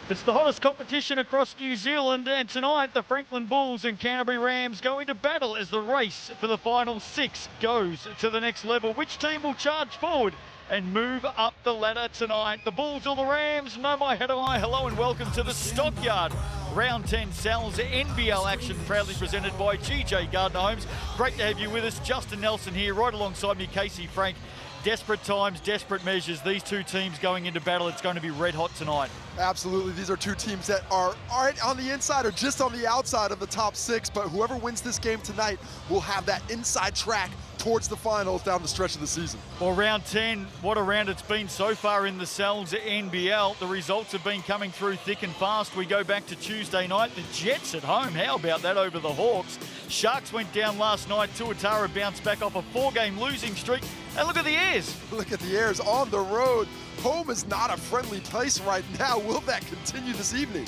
It's the hottest competition across New Zealand, and tonight the Franklin Bulls and Canterbury Rams go into battle as the race for the final 6 goes to the next level. Which team will charge forward and move up the ladder tonight? The Bulls or the Rams? No, my head I. Hello and welcome to the Stockyard. Round 10 Sal's NBL action, proudly presented by GJ Gardner Homes. Great to have you with us. Justin Nelson here, right alongside me, Casey Frank. Desperate times, desperate measures. These two teams going into battle. It's going to be red hot tonight. Absolutely. These are two teams that are right on the inside or just on the outside of the top 6, but whoever wins this game tonight will have that inside track towards the finals down the stretch of the season. Well, round 10, what a round it's been so far in the Sal's NBL. The results have been coming through thick and fast. We go back to Tuesday night. The Jets at home. How about that over the Hawks? Sharks went down last night. Tuatara bounced back off a 4-game losing streak. And look at the Airs. Look at the Airs on the road. Home is not a friendly place right now. Will that continue this evening?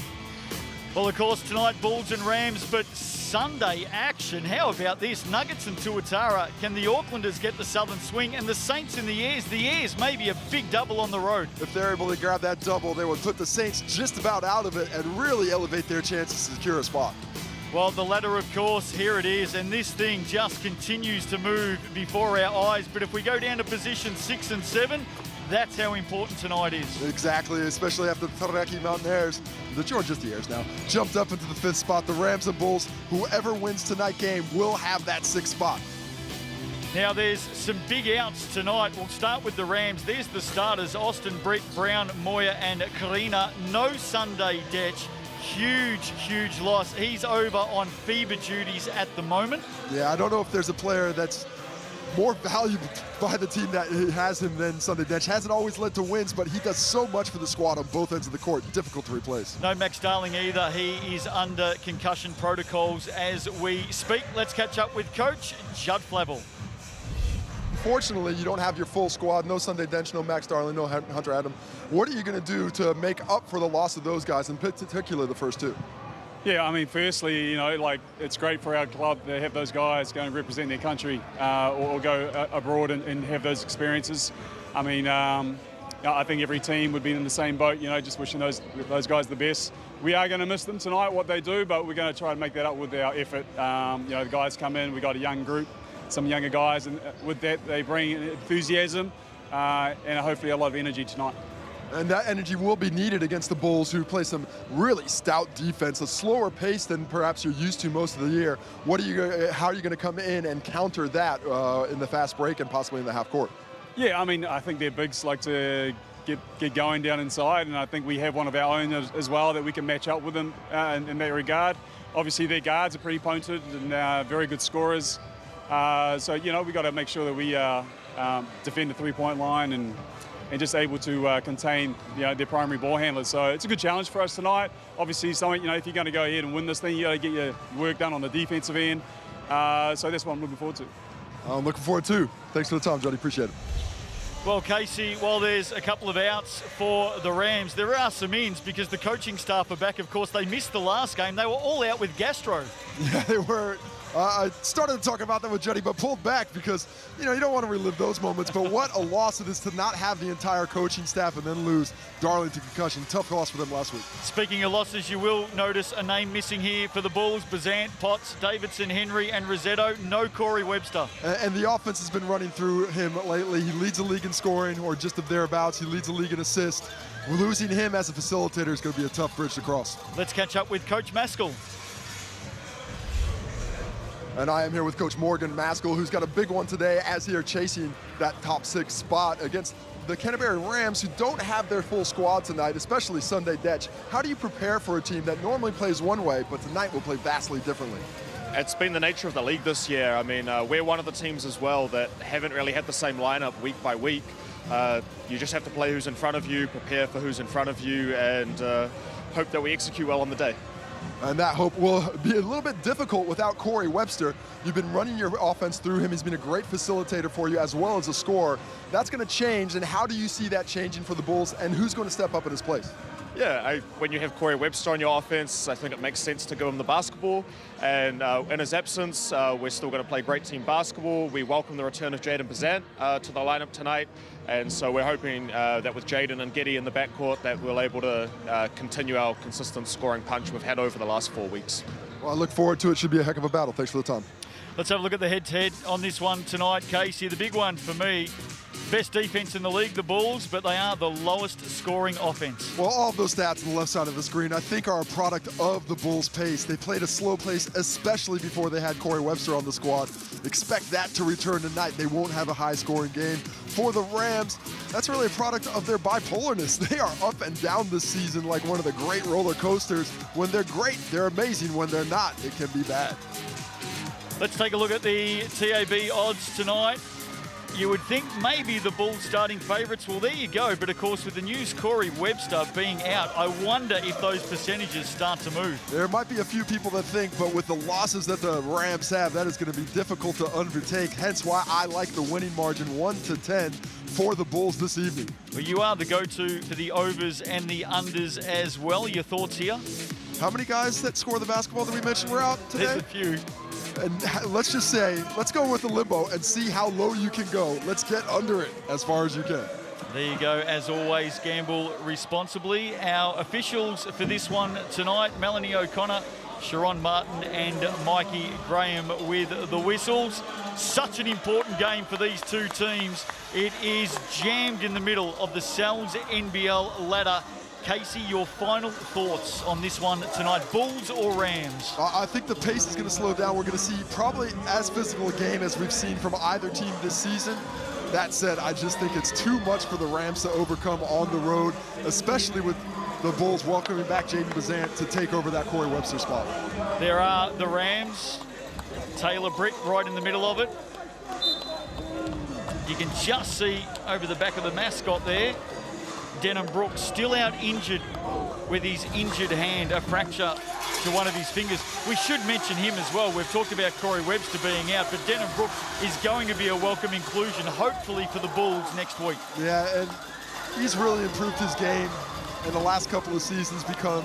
Well, of course, tonight, Bulls and Rams, but Sunday action. How about this? Nuggets and Tuatara. Can the Aucklanders get the southern swing? And the Saints in the Airs. The Airs maybe a big double on the road. If they're able to grab that double, they will put the Saints just about out of it and really elevate their chances to secure a spot. Well, the ladder, of course, here it is, and this thing just continues to move before our eyes. But if we go down to position 6 and 7, that's how important tonight is. Exactly, especially after the Taranaki Mountaineers, the Georgia Airs now, jumped up into the 5th spot. The Rams and Bulls, whoever wins tonight's game will have that 6th spot. Now there's some big outs tonight. We'll start with the Rams. There's the starters, Austin, Brett, Brown, Moya and Karina. No Sunday Detch. Huge loss. He's over on FIBA duties at the moment. Yeah, I don't know if there's a player that's more valuable by the team that has him than Sunday Detch. Hasn't always led to wins, but he does so much for the squad on both ends of the court. Difficult to replace. No Max Darling either. He is under concussion protocols as we speak. Let's catch up with Coach Judd Flavel. Unfortunately, you don't have your full squad. No Sunday Dench, no Max Darling, no Hunter Adam. What are you going to do to make up for the loss of those guys, in particular the first two? Yeah, I mean, firstly, you know, like, it's great for our club to have those guys go and represent their country or go abroad and have those experiences. I mean, I think every team would be in the same boat, you know, just wishing those guys the best. We are going to miss them tonight, what they do, but we're going to try and make that up with our effort. You know, the guys come in, we got a young group, some younger guys, and with that they bring enthusiasm and hopefully a lot of energy tonight. And that energy will be needed against the Bulls, who play some really stout defense, a slower pace than perhaps you're used to most of the year. How are you going to come in and counter that in the fast break and possibly in the half court? Yeah, I mean, I think their bigs like to get going down inside, and I think we have one of our own as well that we can match up with them in that regard. Obviously, their guards are pretty pointed and very good scorers. So, you know, we've got to make sure that we defend the three-point line and just able to contain, you know, their primary ball handlers. So it's a good challenge for us tonight. Obviously, you know, if you're going to go ahead and win this thing, you got to get your work done on the defensive end. So that's what I'm looking forward to. I'm looking forward too. Thanks for the time, Jody. Appreciate it. Well, Casey, while there's a couple of outs for the Rams, there are some ins because the coaching staff are back. Of course, they missed the last game. They were all out with gastro. Yeah, they were. I started to talk about that with Jody, but pulled back because, you know, you don't want to relive those moments. But what a loss it is to not have the entire coaching staff and then lose Darling to concussion. Tough loss for them last week. Speaking of losses, you will notice a name missing here for the Bulls. Bazant, Potts, Davidson, Henry, and Rosetto. No Corey Webster. And the offense has been running through him lately. He leads the league in scoring, or just of thereabouts. He leads the league in assists. Losing him as a facilitator is going to be a tough bridge to cross. Let's catch up with Coach Maskell. And I am here with Coach Morgan Maskell, who's got a big one today as they are chasing that top 6 spot against the Canterbury Rams, who don't have their full squad tonight, especially Sunday Detch. How do you prepare for a team that normally plays one way, but tonight will play vastly differently? It's been the nature of the league this year. I mean, we're one of the teams as well that haven't really had the same lineup week by week. You just have to play who's in front of you, prepare for who's in front of you, and hope that we execute well on the day. And that hope will be a little bit difficult without Corey Webster. You've been running your offense through him. He's been a great facilitator for you as well as a scorer. That's going to change, and how do you see that changing for the Bulls, and who's going to step up in his place? Yeah, when you have Corey Webster on your offense, I think it makes sense to give him the basketball. And in his absence, we're still going to play great team basketball. We welcome the return of Jaden Bazant to the lineup tonight. And so we're hoping that with Jaden and Giddy in the backcourt that we're able to continue our consistent scoring punch we've had over the last 4 weeks. Well, I look forward to it. Should be a heck of a battle. Thanks for the time. Let's have a look at the head-to-head on this one tonight, Casey. The big one for me, best defense in the league, the Bulls, but they are the lowest scoring offense. Well, all of those stats on the left side of the screen, I think, are a product of the Bulls' pace. They played a slow pace, especially before they had Corey Webster on the squad. Expect that to return tonight. They won't have a high-scoring game. For the Rams, that's really a product of their bipolarness. They are up and down this season like one of the great roller coasters. When they're great, they're amazing. When they're not, it can be bad. Let's take a look at the TAB odds tonight. You would think maybe the Bulls starting favourites. Well, there you go. But, of course, with the news Corey Webster being out, I wonder if those percentages start to move. There might be a few people that think, but with the losses that the Rams have, that is going to be difficult to undertake. Hence why I like the winning margin 1-10 for the Bulls this evening. Well, you are the go-to for the overs and the unders as well. Your thoughts here? How many guys that score the basketball that we mentioned were out today? There's a few. And let's just say, let's go with the limbo and see how low you can go. Let's get under it as far as you can. There you go. As always, gamble responsibly. Our officials for this one tonight, Melanie O'Connor, Sharon Martin and Mikey Graham with the whistles. Such an important game for these two teams. It is jammed in the middle of the Cells NBL ladder. Casey, your final thoughts on this one tonight, Bulls or Rams? I think the pace is going to slow down. We're going to see probably as physical a game as we've seen from either team this season. That said, I just think it's too much for the Rams to overcome on the road, especially with the Bulls welcoming back Jaden Bazant to take over that Corey Webster spot. There are the Rams, Taylor Britt right in the middle of it. You can just see over the back of the mascot there, Denham Brooks still out injured with his injured hand, a fracture to one of his fingers. We should mention him as well. We've talked about Corey Webster being out, but Denham Brooks is going to be a welcome inclusion, hopefully for the Bulls next week. Yeah, and he's really improved his game in the last couple of seasons, become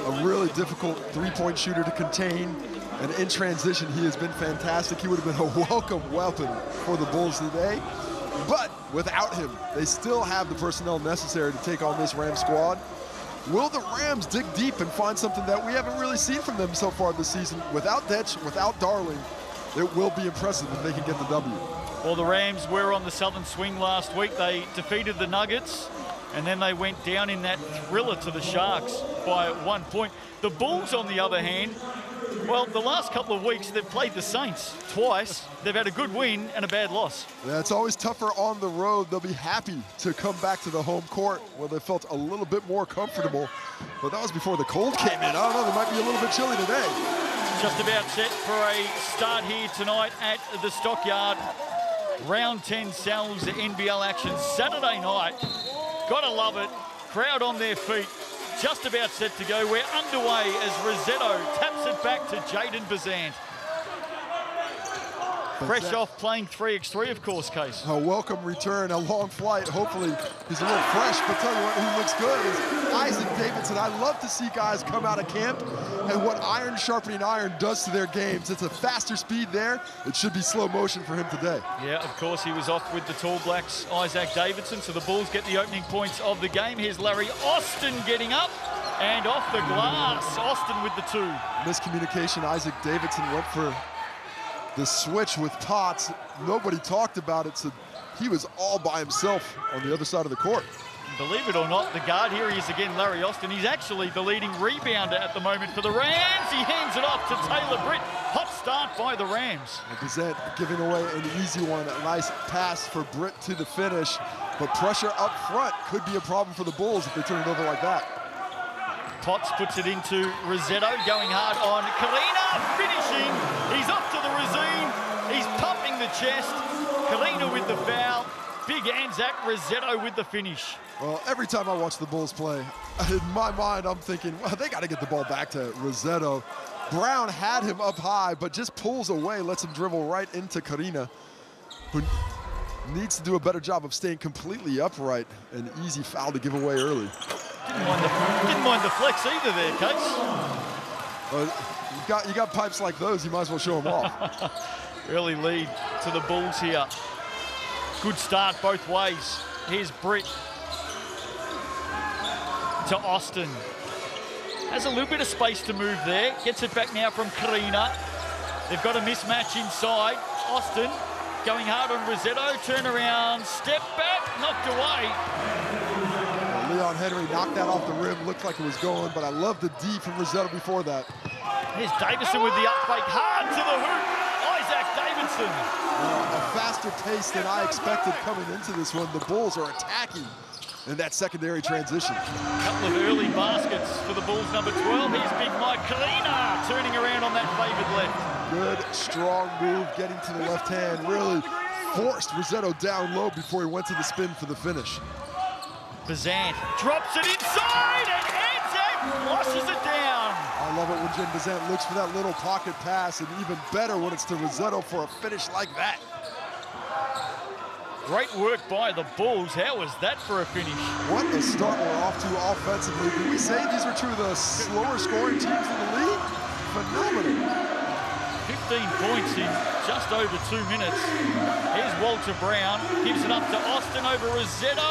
a really difficult three-point shooter to contain. And in transition, he has been fantastic. He would have been a welcome weapon for the Bulls today. But without him, they still have the personnel necessary to take on this Rams squad. Will the Rams dig deep and find something that we haven't really seen from them so far this season? Without Detch, without Darling, it will be impressive if they can get the W. Well, the Rams were on the southern swing last week. They defeated the Nuggets, and then they went down in that thriller to the Sharks by 1 point. The Bulls, on the other hand, well, the last couple of weeks, they've played the Saints twice. They've had a good win and a bad loss. Yeah, it's always tougher on the road. They'll be happy to come back to the home court where they felt a little bit more comfortable. But that was before the cold came in. I don't know, they might be a little bit chilly today. Just about set for a start here tonight at the Stockyard. Round 10 Cells NBL action Saturday night. Gotta love it. Crowd on their feet. Just about set to go. We're underway as Rossetto taps it back to Jaden Bazant. Fresh off playing 3x3, of course, Case. A welcome return, a long flight. Hopefully he's a little fresh, but tell you what, who looks good is Isaac Davidson. I love to see guys come out of camp and what iron sharpening iron does to their games. It's a faster speed there. It should be slow motion for him today. Yeah, of course, he was off with the Tall Blacks, Isaac Davidson, so the Bulls get the opening points of the game. Here's Larry Austin getting up and off the glass. Austin with the two. Miscommunication, Isaac Davidson went for the switch with Potts. Nobody talked about it, so he was all by himself on the other side of the court. Believe it or not, the guard, here he is again, Larry Austin. He's actually the leading rebounder at the moment for the Rams. He hands it off to Taylor Britt. Hot start by the Rams. Bazant giving away an easy one. A nice pass for Britt to the finish, but pressure up front could be a problem for the Bulls if they turn it over like that. Potts puts it into Rossetto, going hard on Karina, finishing. He's up to the Razine. He's pumping the chest. Karina with the foul. Big Anzac, Rossetto with the finish. Well, every time I watch the Bulls play, in my mind, I'm thinking, well, they got to get the ball back to Rossetto. Brown had him up high, but just pulls away, lets him dribble right into Karina, who needs to do a better job of staying completely upright. An easy foul to give away early. Didn't mind the flex either there, Case. Well, you got pipes like those, you might as well show them off. Early lead to the Bulls here. Good start both ways. Here's Britt to Austin. Has a little bit of space to move there. Gets it back now from Karina. They've got a mismatch inside. Austin going hard on Rosetto. Turnaround, step back, knocked away. Leon Henry knocked that off the rim. Looked like it was going, but I love the D from Rosetto before that. Here's Davison with the up fake, hard to the hoop. Isaac Davidson. A faster pace than I expected coming into this one. The Bulls are attacking in that secondary transition. A couple of early baskets for the Bulls, number 12. Here's Big Mike Kalina turning around on that favoured left. Good, strong move, getting to the left hand. Really forced Rosetto down low before he went to the spin for the finish. Bazant drops it inside, and Anzac flushes it down. I love it when Jen Bazant looks for that little pocket pass, and even better when it's to Rosetto for a finish like that. Great work by the Bulls. How was that for a finish? What a start we're off to offensively. Did we say these were two of the slower scoring teams in the league? Phenomenal. 15 points in just over 2 minutes. Here's Walter Brown, gives it up to Austin over Rosetto.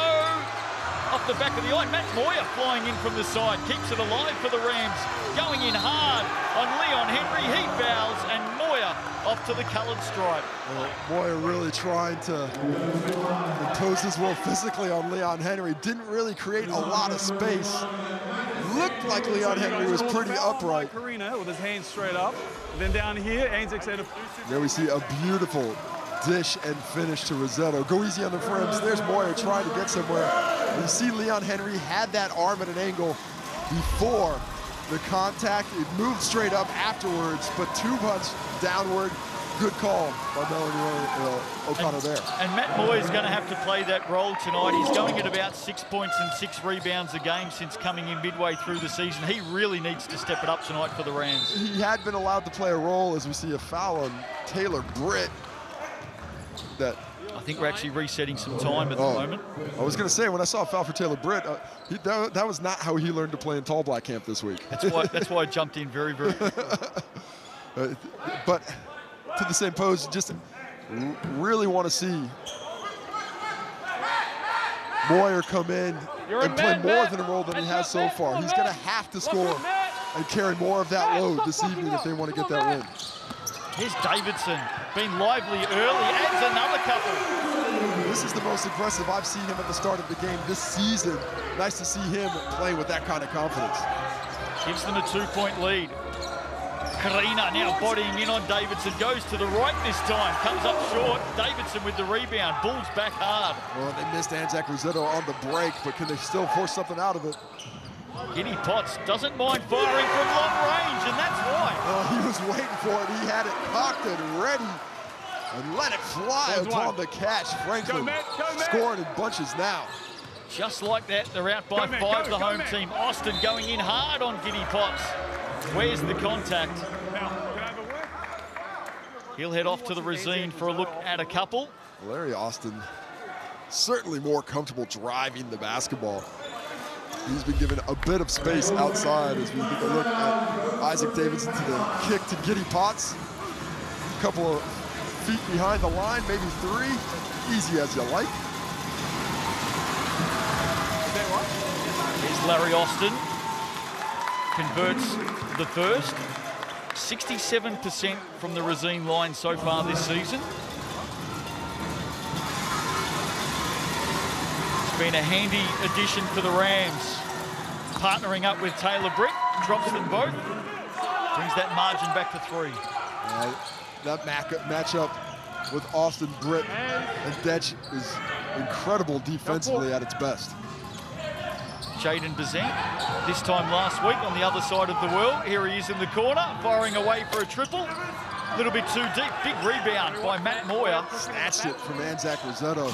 Off the back of the line, Matt Moyer flying in from the side, keeps it alive for the Rams. Going in hard on Leon Henry, he fouls, and Moyer off to the coloured stripe. Well, Moyer really trying to impose his will physically on Leon Henry. Didn't really create a lot of space. Looked like Leon Henry was pretty upright. Karina with his hands straight up. Then down here, Anzac said. There we see a beautiful dish and finish to Rosetto. Go easy on the frames. There's Moyer trying to get somewhere. You see Leon Henry had that arm at an angle before the contact. It moved straight up afterwards, but two punch downward. Good call by Melanie O'Connor there. And Matt Moyer's going to have to play that role tonight. He's going at about 6 points and 6 rebounds a game since coming in midway through the season. He really needs to step it up tonight for the Rams. He had been allowed to play a role, as we see a foul on Taylor Britt. I think we're actually resetting some time at the moment. I was going to say, when I saw a foul for Taylor Britt, that was not how he learned to play in Tall Black Camp this week. That's why I jumped in very, very quickly. But to the same pose, just really want to see Moyer come in and play more than a role than he has so far. He's going to have to score and carry more of that load this evening if they want to get that win. Here's Davidson, been lively early, adds another couple. This is the most aggressive I've seen him at the start of the game this season. Nice to see him playing with that kind of confidence. Gives them a 2-point lead. Karina now bodying in on Davidson, goes to the right this time, comes up short. Davidson with the rebound, Bulls back hard. Well, they missed Anzac Rosetto on the break, but can they still force something out of it? Giddy Potts doesn't mind firing from long range, and that's why. He was waiting for it. He had it cocked and ready and let it fly upon the catch. Franklin scoring in bunches now. Just like that, they're out by 5, the home team. Austin going in hard on Giddy Potts. Where's the contact? He'll head off to the Racine for a look at a couple. Larry Austin certainly more comfortable driving the basketball. He's been given a bit of space outside as we take a look at Isaac Davidson to the kick to Giddy Potts. A couple of feet behind the line, maybe 3. Easy as you like. Here's Larry Austin. Converts the first. 67% from the Racine line so far this season. Been a handy addition for the Rams. Partnering up with Taylor Britt, drops them both, brings that margin back to 3. That matchup with Austin Britt and Detch is incredible defensively at its best. Jaden Bazant, this time last week on the other side of the world. Here he is in the corner, firing away for a triple. A little bit too deep. Big rebound by Matt Moyer. Snatched it from Anzac Rosetto.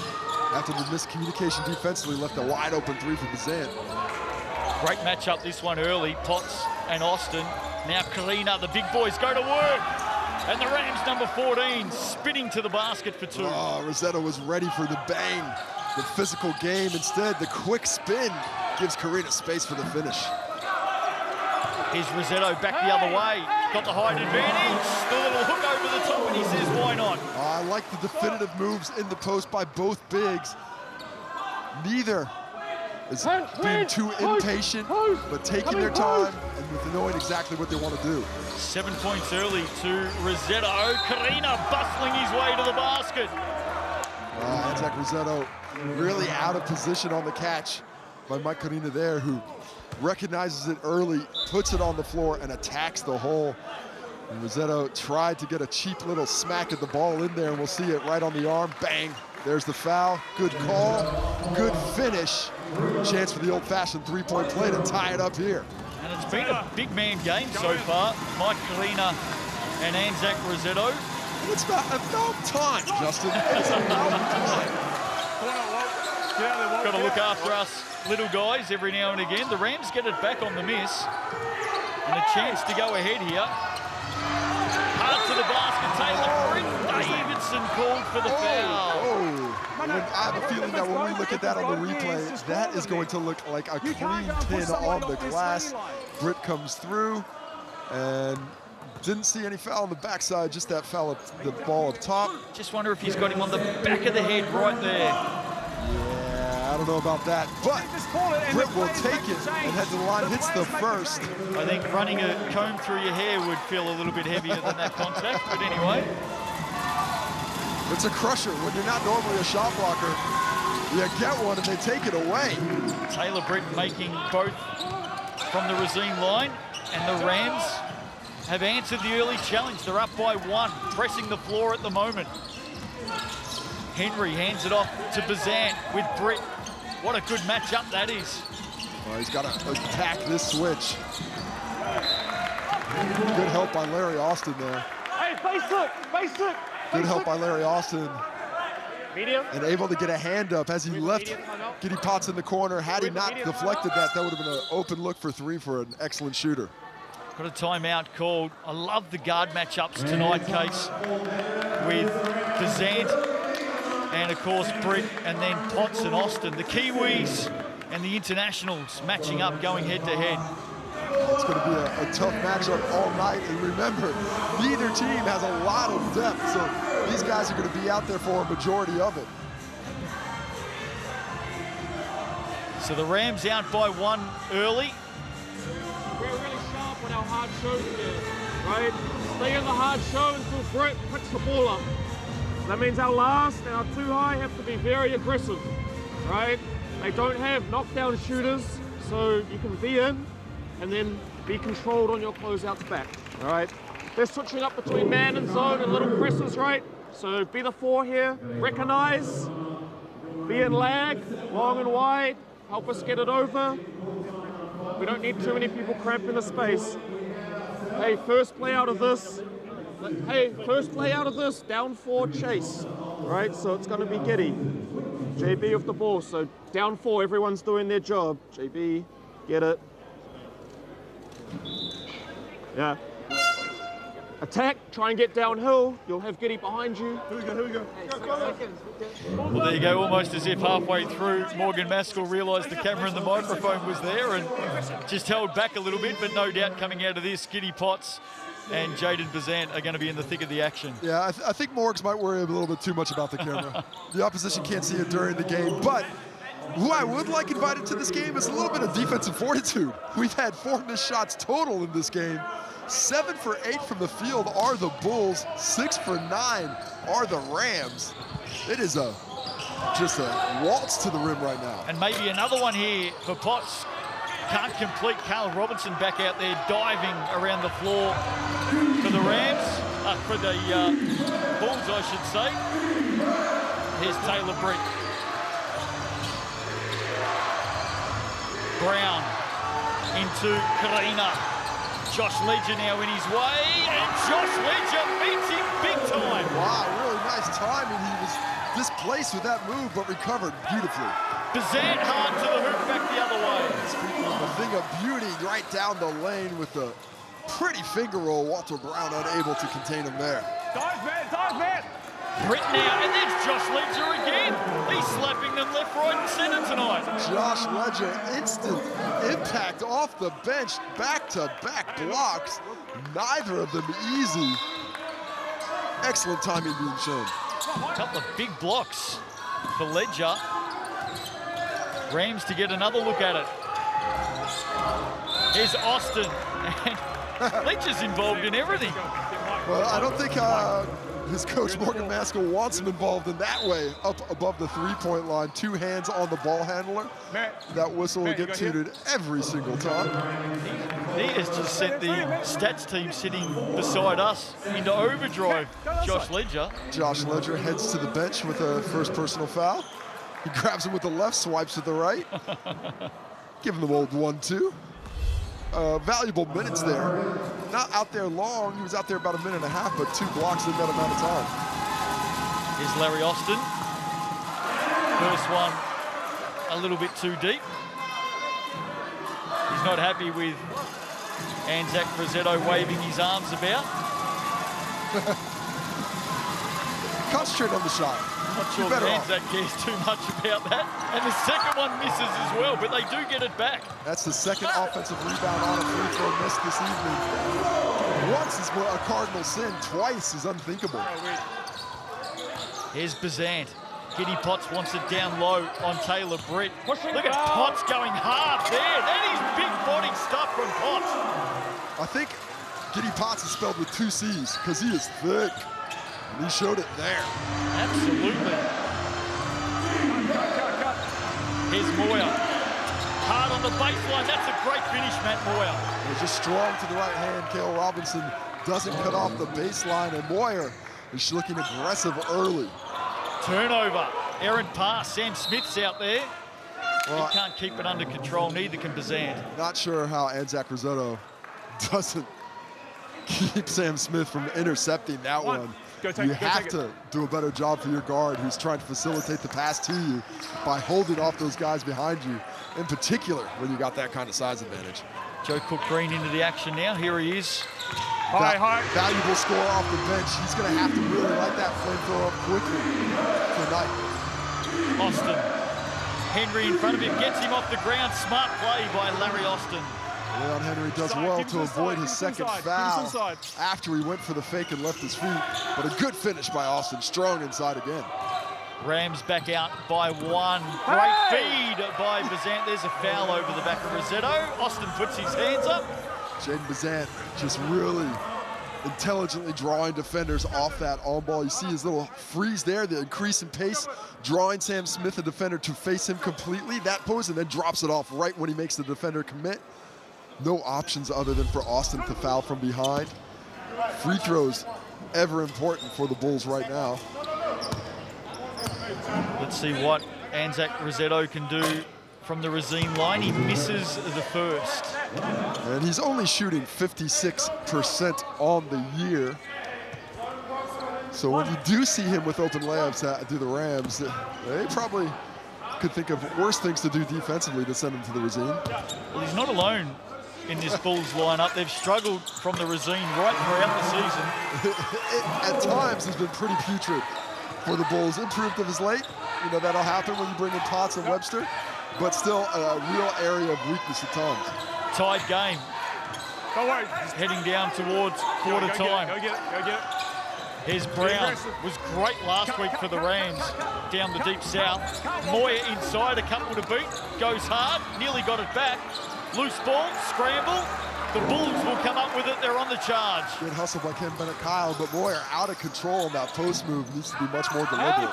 After the miscommunication defensively, left a wide open 3 for Bazant. Great matchup this one early, Potts and Austin. Now Kalina, the big boys go to work. And the Rams number 14 spinning to the basket for 2. Oh, Rosetto was ready for the bang, the physical game. Instead, the quick spin gives Karina space for the finish. Here's Rossetto back the other way. Got the height advantage. The little hook over the top, and he says, why not? I like the definitive moves in the post by both bigs. Neither is being too impatient, but taking their time and with knowing exactly what they want to do. 7 points early to Rossetto. Karina bustling his way to the basket. Anzac Rossetto really out of position on the catch by Mike Karina there, who recognizes it early, puts it on the floor, and attacks the hole. And Rossetto tried to get a cheap little smack at the ball in there, and we'll see it right on the arm. Bang! There's the foul. Good call. Good finish. Chance for the old-fashioned three-point play to tie it up here. And it's been a big man game so far. Mike Karina and Anzac Rossetto. It's about time, Justin. It's about time. Got to look after us little guys every now and again. The Rams get it back on the miss. And a chance to go ahead here. Hard to the basket, Taylor. Brent Davidson called for the foul. I have a feeling that when we look at that on the replay, that is going to look like a clean pin on the glass. Britt comes through and didn't see any foul on the backside, just that foul at the ball up top. Just wonder if he's got him on the back of the head right there. Yeah, I don't know about that, but Britt will take it and head to the line, hits the first. I think running a comb through your hair would feel a little bit heavier than that contact, but anyway. It's a crusher. When you're not normally a shot blocker, you get one and they take it away. Taylor Britt making both from the Racine line, and the Rams have answered the early challenge. They're up by 1, pressing the floor at the moment. Henry hands it off to Bazant with Britt. What a good matchup that is. Well, he's got to attack this switch. Good help by Larry Austin there. Hey, face look. Good help by Larry Austin. Medium. And able to get a hand up as he left Giddy Potts in the corner. Had he not deflected that, that would have been an open look for 3 for an excellent shooter. Got a timeout called. I love the guard matchups tonight, Case, with Bazant and, of course, Britt, and then Potts and Austin. The Kiwis and the internationals matching up, going head-to-head. It's going to be a tough matchup all night. And remember, neither team has a lot of depth, so these guys are going to be out there for a majority of it. So the Rams out by 1 early. We're really sharp on our hard shows here, right? Stay in the hard show until Britt picks the ball up. That means our last and our 2 high have to be very aggressive, right? They don't have knockdown shooters, so you can be in and then be controlled on your closeouts back, all right? They're switching up between man and zone and little presses, right? So be the 4 here, recognize, be in lag, long and wide, help us get it over. We don't need too many people cramping the space. Hey, first play out of this, down 4 chase, right? So it's gonna be Giddy. JB with the ball, so down 4, everyone's doing their job. JB, get it. Yeah. Attack, try and get downhill. You'll have Giddy behind you. Here we go. Well, there you go, almost as if halfway through, Morgan Maskell realised the camera and the microphone was there and just held back a little bit, but no doubt coming out of this, Giddy Potts and Jaden Bazant are going to be in the thick of the action. Yeah, I think Morgs might worry a little bit too much about the camera. The opposition can't see it during the game, but who I would like invited to this game is a little bit of defensive fortitude. We've had 4 missed shots total in this game. 7 for 8 from the field are the Bulls. 6 for 9 are the Rams. It is just a waltz to the rim right now. And maybe another one here for Potts. Can't complete. Carl Robinson back out there diving around the floor for the Rams, for the Bulls, I should say. Here's Taylor Britt. Brown into Karina. Josh Ledger now in his way, and Josh Ledger beats him big time. Wow, really nice timing. He was displaced with that move, but recovered beautifully. Bazant hard to the hoop, back the other way. Speaking of a thing of beauty, right down the lane with the pretty finger roll. Walter Brown unable to contain him there. Dive man! Britt now, and there's Josh Ledger again. He's slapping them left, right, and centre tonight. Josh Ledger, instant impact off the bench, back-to-back blocks. Neither of them easy. Excellent timing being shown. A couple of big blocks for Ledger. Rams to get another look at it. Here's Austin, and Ledger's involved in everything. Well, I don't think his coach, Morgan Maskell, wants him involved in that way, up above the three-point line. 2 hands on the ball handler. That whistle will get tooted every single time. He has just sent the stats team sitting beside us into overdrive. Josh Ledger. Josh Ledger heads to the bench with a first personal foul. He grabs him with the left, swipes with the right. Giving the old 1-2. Valuable minutes there. Not out there long. He was out there about a minute and a half, but 2 blocks in that amount of time. Here's Larry Austin. First one a little bit too deep. He's not happy with Anzac Rosetto waving his arms about. Concentrate on the shot. Not sure if Anzac cares too much about that. And the second one misses as well, but they do get it back. That's the second offensive rebound on a free throw miss this evening. Once is a cardinal sin, twice is unthinkable. Here's Bazant. Giddy Potts wants it down low on Taylor Britt. Look at Potts going hard there. That is big body stuff from Potts. I think Giddy Potts is spelled with 2 C's because he is thick. And he showed it there. Absolutely. Here's Moyer. Hard on the baseline. That's a great finish, Matt Moyer. He's just strong to the right hand. Cale Robinson doesn't cut off the baseline, and Moyer is looking aggressive early. Turnover. Errant pass. Sam Smith's out there. Well, he can't keep it under control. Neither can Bazant. Not sure how Anzac Rosetto doesn't keep Sam Smith from intercepting that one. You have to do a better job for your guard who's trying to facilitate the pass to you by holding off those guys behind you, in particular when you got that kind of size advantage. Joe Cook-Green into the action now. Here he is. Valuable score off the bench. He's going to have to really light that flamethrower up quickly tonight. Austin. Henry in front of him, gets him off the ground. Smart play by Larry Austin. Leon Henry does well to avoid his second foul after he went for the fake and left his feet. But a good finish by Austin, strong inside again. Rams back out by 1. Great feed by Bazant. There's a foul over the back of Rosetto. Austin puts his hands up. Jaden Bazant just really intelligently drawing defenders off that on ball. You see his little freeze there, the increase in pace, drawing Sam Smith, the defender, to face him completely, that pose, and then drops it off right when he makes the defender commit. No options other than for Austin to foul from behind. Free throws, ever important for the Bulls right now. Let's see what Anzac Rosetto can do from the Racine line. He misses the first. And he's only shooting 56% on the year. So when you do see him with open layups do the Rams, they probably could think of worse things to do defensively to send him to the Racine. Well, he's not alone in this Bulls lineup. They've struggled from the Racine right throughout the season. At times, he's been pretty putrid for the Bulls. Improved of his late. You know, that'll happen when you bring in Potts and Webster, but still a real area of weakness at times. Tied game. Heading down towards quarter time. Go get it. Here's Brown. Was great last week for the Rams down the deep south. Moyer inside, a couple to beat. Goes hard, nearly got it back. Loose ball, scramble. The Bulls will come up with it. They're on the charge. Good hustle by Ken Bennett-Kyle, but Moyer out of control on that post move. Needs to be much more deliberate.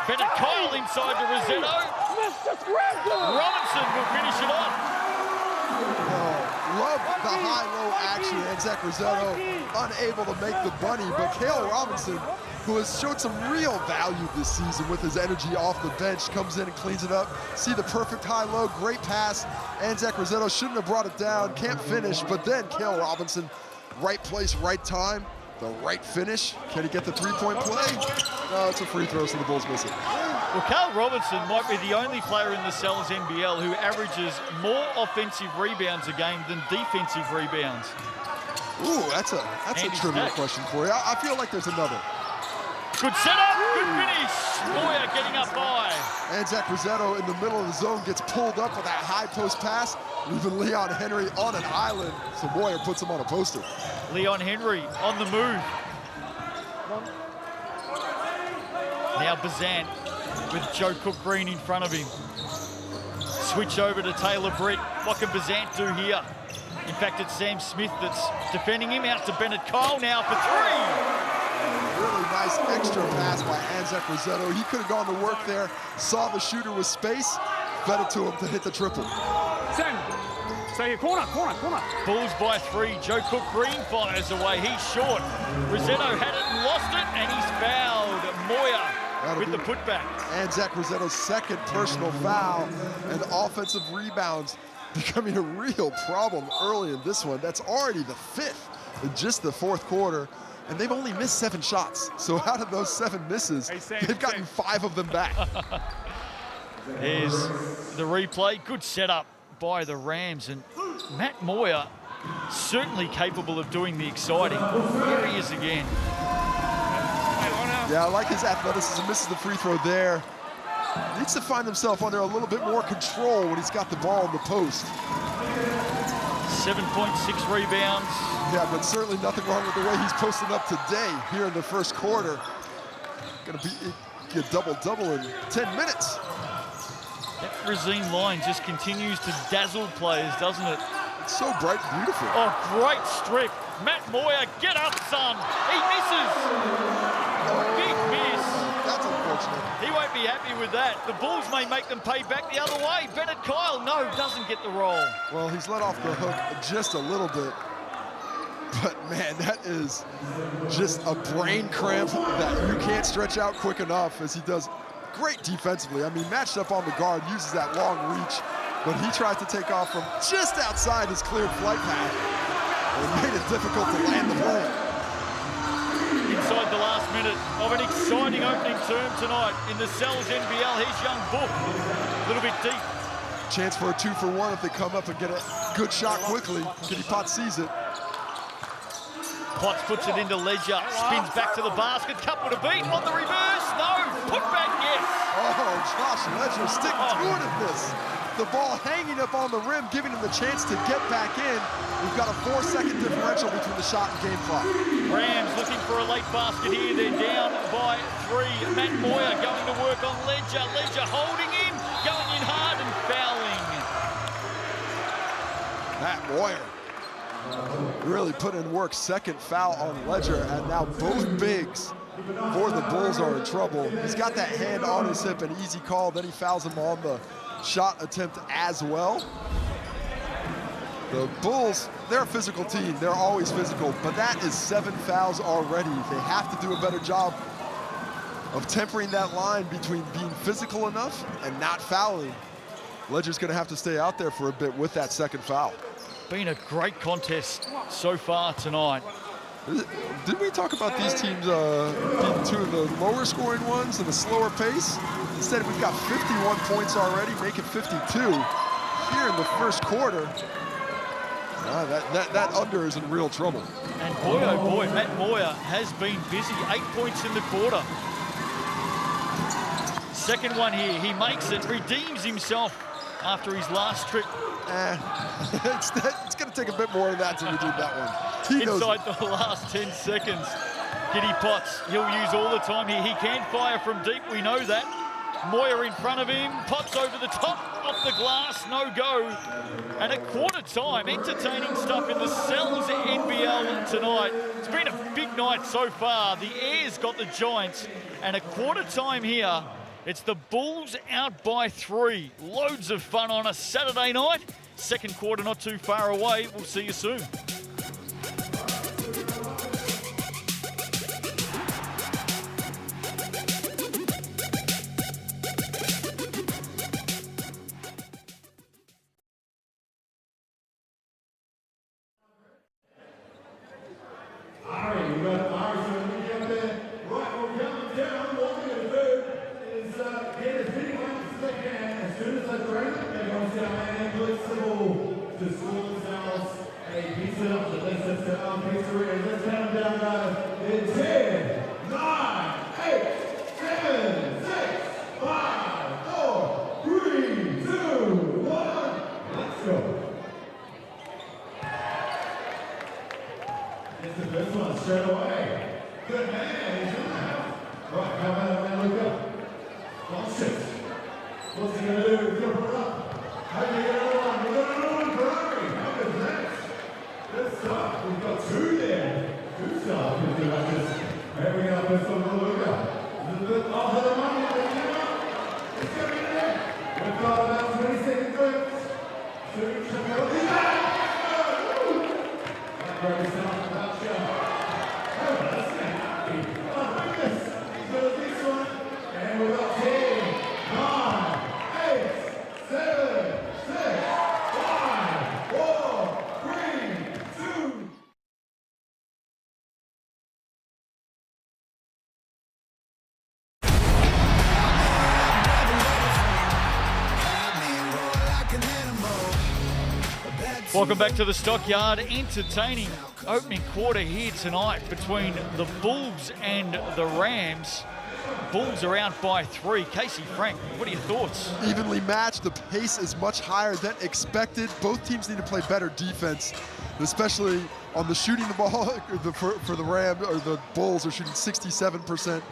Bennett-Kyle inside to Rosetto. Robinson will finish it off. Love the high-low action. Anzac Rosetto unable to make the bunny, but Cale Robinson, who has showed some real value this season with his energy off the bench, comes in and cleans it up. See the perfect high-low, great pass. Anzac Rosetto shouldn't have brought it down, can't finish, but then Cale Robinson, right place, right time, the right finish. Can he get the three-point play? No, it's a free throw, so the Bulls miss it. Well, Carl Robinson might be the only player in the Cells NBL who averages more offensive rebounds a game than defensive rebounds. Ooh, that's a trivia question for you. I feel like there's another. Good setup, good finish. Moya getting up high. Anzac Rosetto in the middle of the zone gets pulled up with that high post pass, leaving Leon Henry on an island. So Moya puts him on a poster. Leon Henry on the move. Now Bazant with Joe Cook-Green in front of him. Switch over to Taylor Britt. What can Bazant do here? In fact, it's Sam Smith that's defending him. Out to Bennett Kyle now for three. Really nice extra pass by Anzac Rosetto. He could have gone to work there, saw the shooter with space, fed it to him to hit the triple. Stay here, corner. Bulls by three. Joe Cook-Green fires away. He's short. Rosetto had it and lost it, and he's fouled. Moya with the putback. Anzac Rosetto's second personal foul, and offensive rebounds becoming a real problem early in this one. That's already the fifth in just the fourth quarter, and they've only missed 7 shots. So out of those 7 misses, they've gotten 5 of them back. Here's the replay. Good setup by the Rams, and Matt Moya certainly capable of doing the exciting. Here he is again. Yeah, I like his athleticism. Misses the free throw there. Needs to find himself under a little bit more control when he's got the ball in the post. 7.6 rebounds. Yeah, but certainly nothing wrong with the way he's posting up today here in the first quarter. Gonna be a double-double in 10 minutes. That Racine line just continues to dazzle players, doesn't it? It's so bright and beautiful. Oh, great strip. Matt Moya, get up, son. He misses. Big miss. That's unfortunate. He won't be happy with that. The Bulls may make them pay back the other way. Bennett Kyle, no, doesn't get the roll. Well, he's let off the hook just a little bit. But, man, that is just a brain cramp that you can't stretch out quick enough, as he does great defensively. I mean, matched up on the guard, uses that long reach, but he tries to take off from just outside his cleared flight path. It made it difficult to land the plane. Inside the last minute of an exciting opening term tonight in the Cells NBL. Here's young Book, a little bit deep. Chance for a 2-for-1 if they come up and get a good shot quickly. Kitty Potts sees it. Potts puts it into Ledger, spins back to the basket, couple to beat, on the reverse, no, put back, yes. Oh, Josh Ledger sticking to it in this. The ball hanging up on the rim, giving him the chance to get back in. We've got a 4-second differential between the shot and game clock. Rams looking for a late basket here, they're down by 3. Matt Moya going to work on Ledger, Ledger holding him, going in hard and fouling. Matt Moyer really put in work. Second foul on Ledger, and now both bigs for the Bulls are in trouble. He's got that hand on his hip, an easy call, then he fouls him on the shot attempt as well. The Bulls, they're a physical team. They're always physical, but that is 7 fouls already. They have to do a better job of tempering that line between being physical enough and not fouling. Ledger's gonna have to stay out there for a bit with that second foul. Been a great contest so far tonight. Didn't we talk about these teams being 2 of the lower scoring ones and a slower pace? Instead, we've got 51 points already, make it 52 here in the first quarter. That under is in real trouble. And boy, oh boy, Matt Moya has been busy. 8 points in the quarter. Second one here, he makes it, redeems himself after his last trip. It's going to take a bit more than that to redeem that one. Inside the last 10 seconds. Giddy Potts, he'll use all the time here. He can fire from deep, we know that. Moya in front of him, Potts over the top, off the glass, no go. And at quarter time, entertaining stuff in the Cells NBL tonight. It's been a big night so far. The Airs got the Giants, and at quarter time here, it's the Bulls out by 3. Loads of fun on a Saturday night. Second quarter not too far away. We'll see you soon. It's the first one straight away. Good man, he's in the house. Right, come on, man, look up. On 6. What's he going to do? He's going to put it up. How do you get another one? We've got another one, Ferrari. How good is that? Good stuff. We've got 2 there. Good stuff. We'll do like this. There we go. First one, look up. Oh, another one. It's going to be there. We've got about 20 seconds left. Shoot, penalty back. Very sound about you. Oh, that's it. Oh, goodness. He's got this one. And we've got 10, 9, 8, 7, 6, 5, 4, 3, 2. Welcome back to the Stockyard. Entertaining opening quarter here tonight between the Bulls and the Rams. Bulls are out by 3. Casey, Frank, what are your thoughts? Evenly matched. The pace is much higher than expected. Both teams need to play better defense, especially on the shooting the ball. For the Rams, or the Bulls are shooting 67%.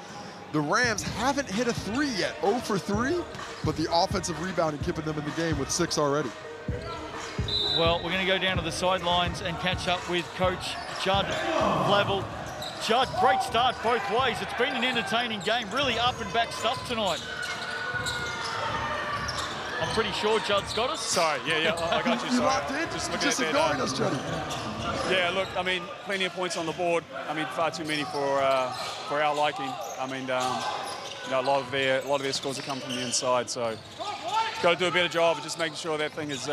The Rams haven't hit a 3 yet, 0 for 3, but the offensive rebounding keeping them in the game with 6 already. Well, we're going to go down to the sidelines and catch up with Coach Judd Flavel. Judd, great start both ways. It's been an entertaining game, really up and back stuff tonight. I'm pretty sure Judd's got us. Sorry, yeah, I got you. You Sorry. locked in? Just ignoring us, Juddy. Yeah, look, I mean, plenty of points on the board. I mean, far too many for our liking. I mean, you know, a lot of their scores have come from the inside, so got to do a better job of just making sure that thing is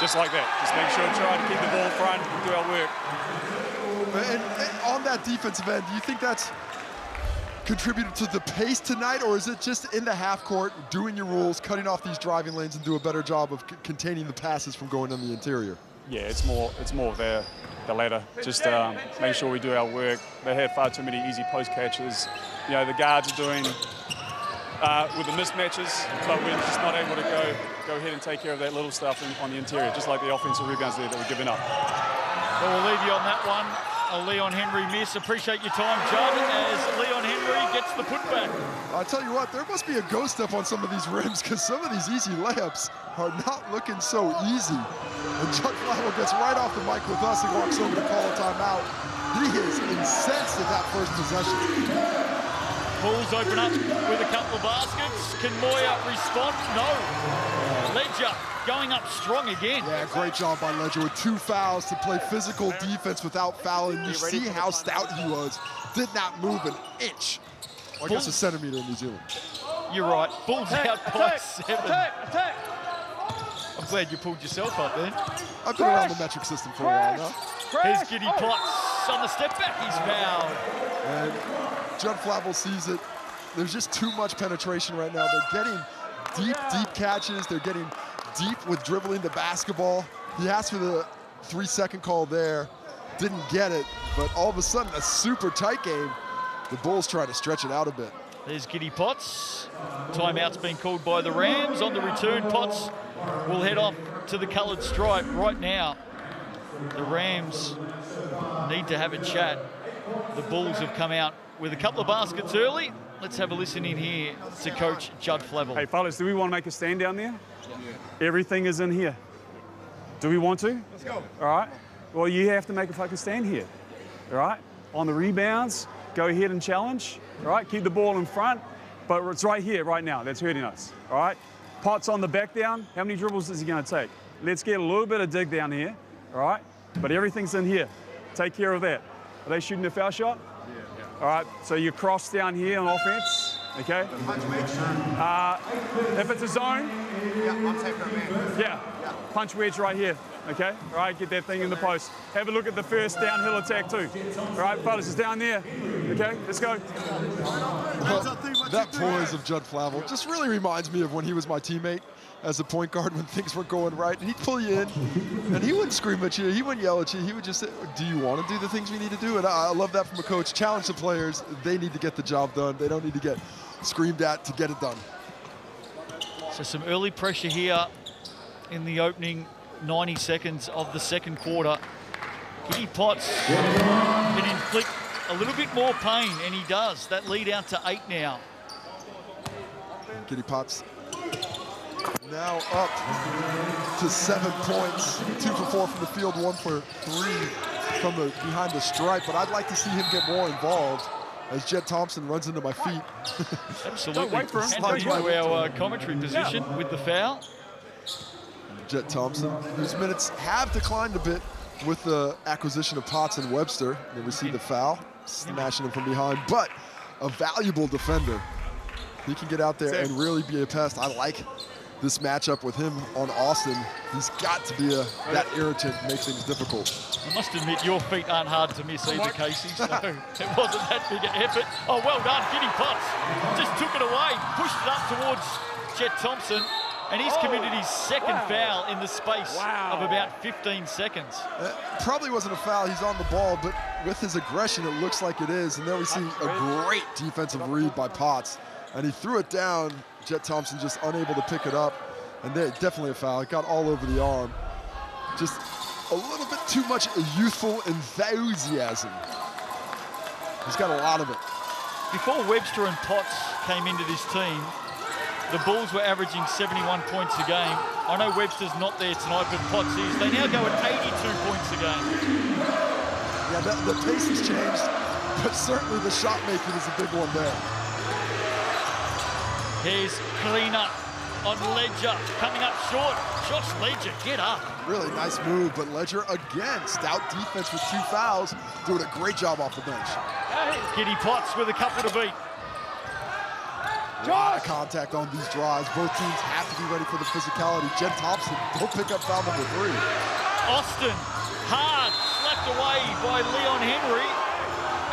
just like that. Just make sure, try to keep the ball front, do our work. And on that defensive end, do you think that's contributed to the pace tonight, or is it just in the half court, doing your rules, cutting off these driving lanes, and do a better job of containing the passes from going on the interior? Yeah, it's more of the latter. Just making sure we do our work. They had far too many easy post catches. You know, the guards are doing with the mismatches, but we're just not able to go ahead and take care of that little stuff on the interior, just like the offensive rebounds there that we're giving up. Well, we'll leave you on that one. A Leon Henry miss. Appreciate your time, Judd, as Leon Henry gets the putback. I tell you what, there must be a ghost up on some of these rims, because some of these easy layups are not looking so easy. And Judd Flavel gets right off the mic with us and walks over to call a timeout. He is incensed at that first possession. Bulls open up with a couple of baskets. Can Moya respond? No. Ledger going up strong again. Yeah, great job by Ledger with 2 fouls to play physical defense without fouling. You see how stout he was. Did not move an inch. Well, I guess a centimeter in New Zealand. You're right. Bulls out by 7. Attack. I'm glad you pulled yourself up then. I've been around the metric system for a while now. Here's Giddy Potts on the step back. He's fouled. And Judd Flavel sees it. There's just too much penetration right now. They're getting deep catches. They're getting deep with dribbling the basketball. He asked for the 3-second call there. Didn't get it, but all of a sudden, a super tight game. The Bulls try to stretch it out a bit. There's Giddy Potts. Timeout's been called by the Rams. On the return, Potts will head off to the coloured stripe right now. The Rams need to have a chat. The Bulls have come out with a couple of baskets early. Let's have a listen in here to Coach Judd Flavel. Hey, fellas, do we want to make a stand down there? Yeah. Everything is in here. Do we want to? Let's go. All right. Well, you have to make a fucking stand here. All right. On the rebounds, go ahead and challenge. All right. Keep the ball in front, but it's right here, right now. That's hurting us. All right. Potts on the back down. How many dribbles is he going to take? Let's get a little bit of dig down here. All right. But everything's in here. Take care of that. Are they shooting a foul shot? Yeah. All right. So you cross down here on offense. Okay. If it's a zone. Yeah. Punch wedge right here. Okay. All right. Get that thing in the post. Have a look at the first downhill attack too. All right, fellas, it's down there. Okay. Let's go. Well, that poise of Judd Flavel just really reminds me of when he was my teammate as a point guard when things were going right. And he'd pull you in, and he wouldn't scream at you. He wouldn't yell at you. He would just say, do you want to do the things we need to do? And I love that from a coach. Challenge the players. They need to get the job done. They don't need to get screamed at to get it done. So some early pressure here in the opening 90 seconds of the second quarter. Giddy Potts can inflict a little bit more pain, and he does. That lead out to 8 now. Giddy Potts now up to 7 points. 2 for 4 from the field, 1 for 3 from the behind the stripe. But I'd like to see him get more involved as Jed Thompson runs into my feet. Absolutely. And goes into our commentary position with the foul. Jed Thompson, whose minutes have declined a bit with the acquisition of Potts and Webster. They received the foul, smashing him from behind, but a valuable defender. He can get out there and really be a pest. I like this matchup with him on Austin. He's got to be that irritant, make things difficult. I must admit, your feet aren't hard to miss either, Casey, so it wasn't that big an effort. Oh, well done, Giddy Potts. Just took it away, pushed it up towards Jed Thompson, and he's committed his second foul in the space of about 15 seconds. Probably wasn't a foul, he's on the ball, but with his aggression, it looks like it is. And then we see a great defensive read by Potts, and he threw it down. Jed Thompson just unable to pick it up, and there, definitely a foul. It got all over the arm. Just a little bit too much youthful enthusiasm. He's got a lot of it. Before Webster and Potts came into this team, the Bulls were averaging 71 points a game. I know Webster's not there tonight, but Potts is. They now go at 82 points a game. Yeah, the pace has changed, but certainly the shot making is a big one there. Here's Cleanup on Ledger, coming up short. Josh Ledger, get up. Really nice move, but Ledger again, stout defense with 2 fouls, doing a great job off the bench. Giddy Potts with a couple to beat. A lot of contact on these drives. Both teams have to be ready for the physicality. Jed Thompson, don't pick up foul number 3. Austin, hard, slapped away by Leon Henry.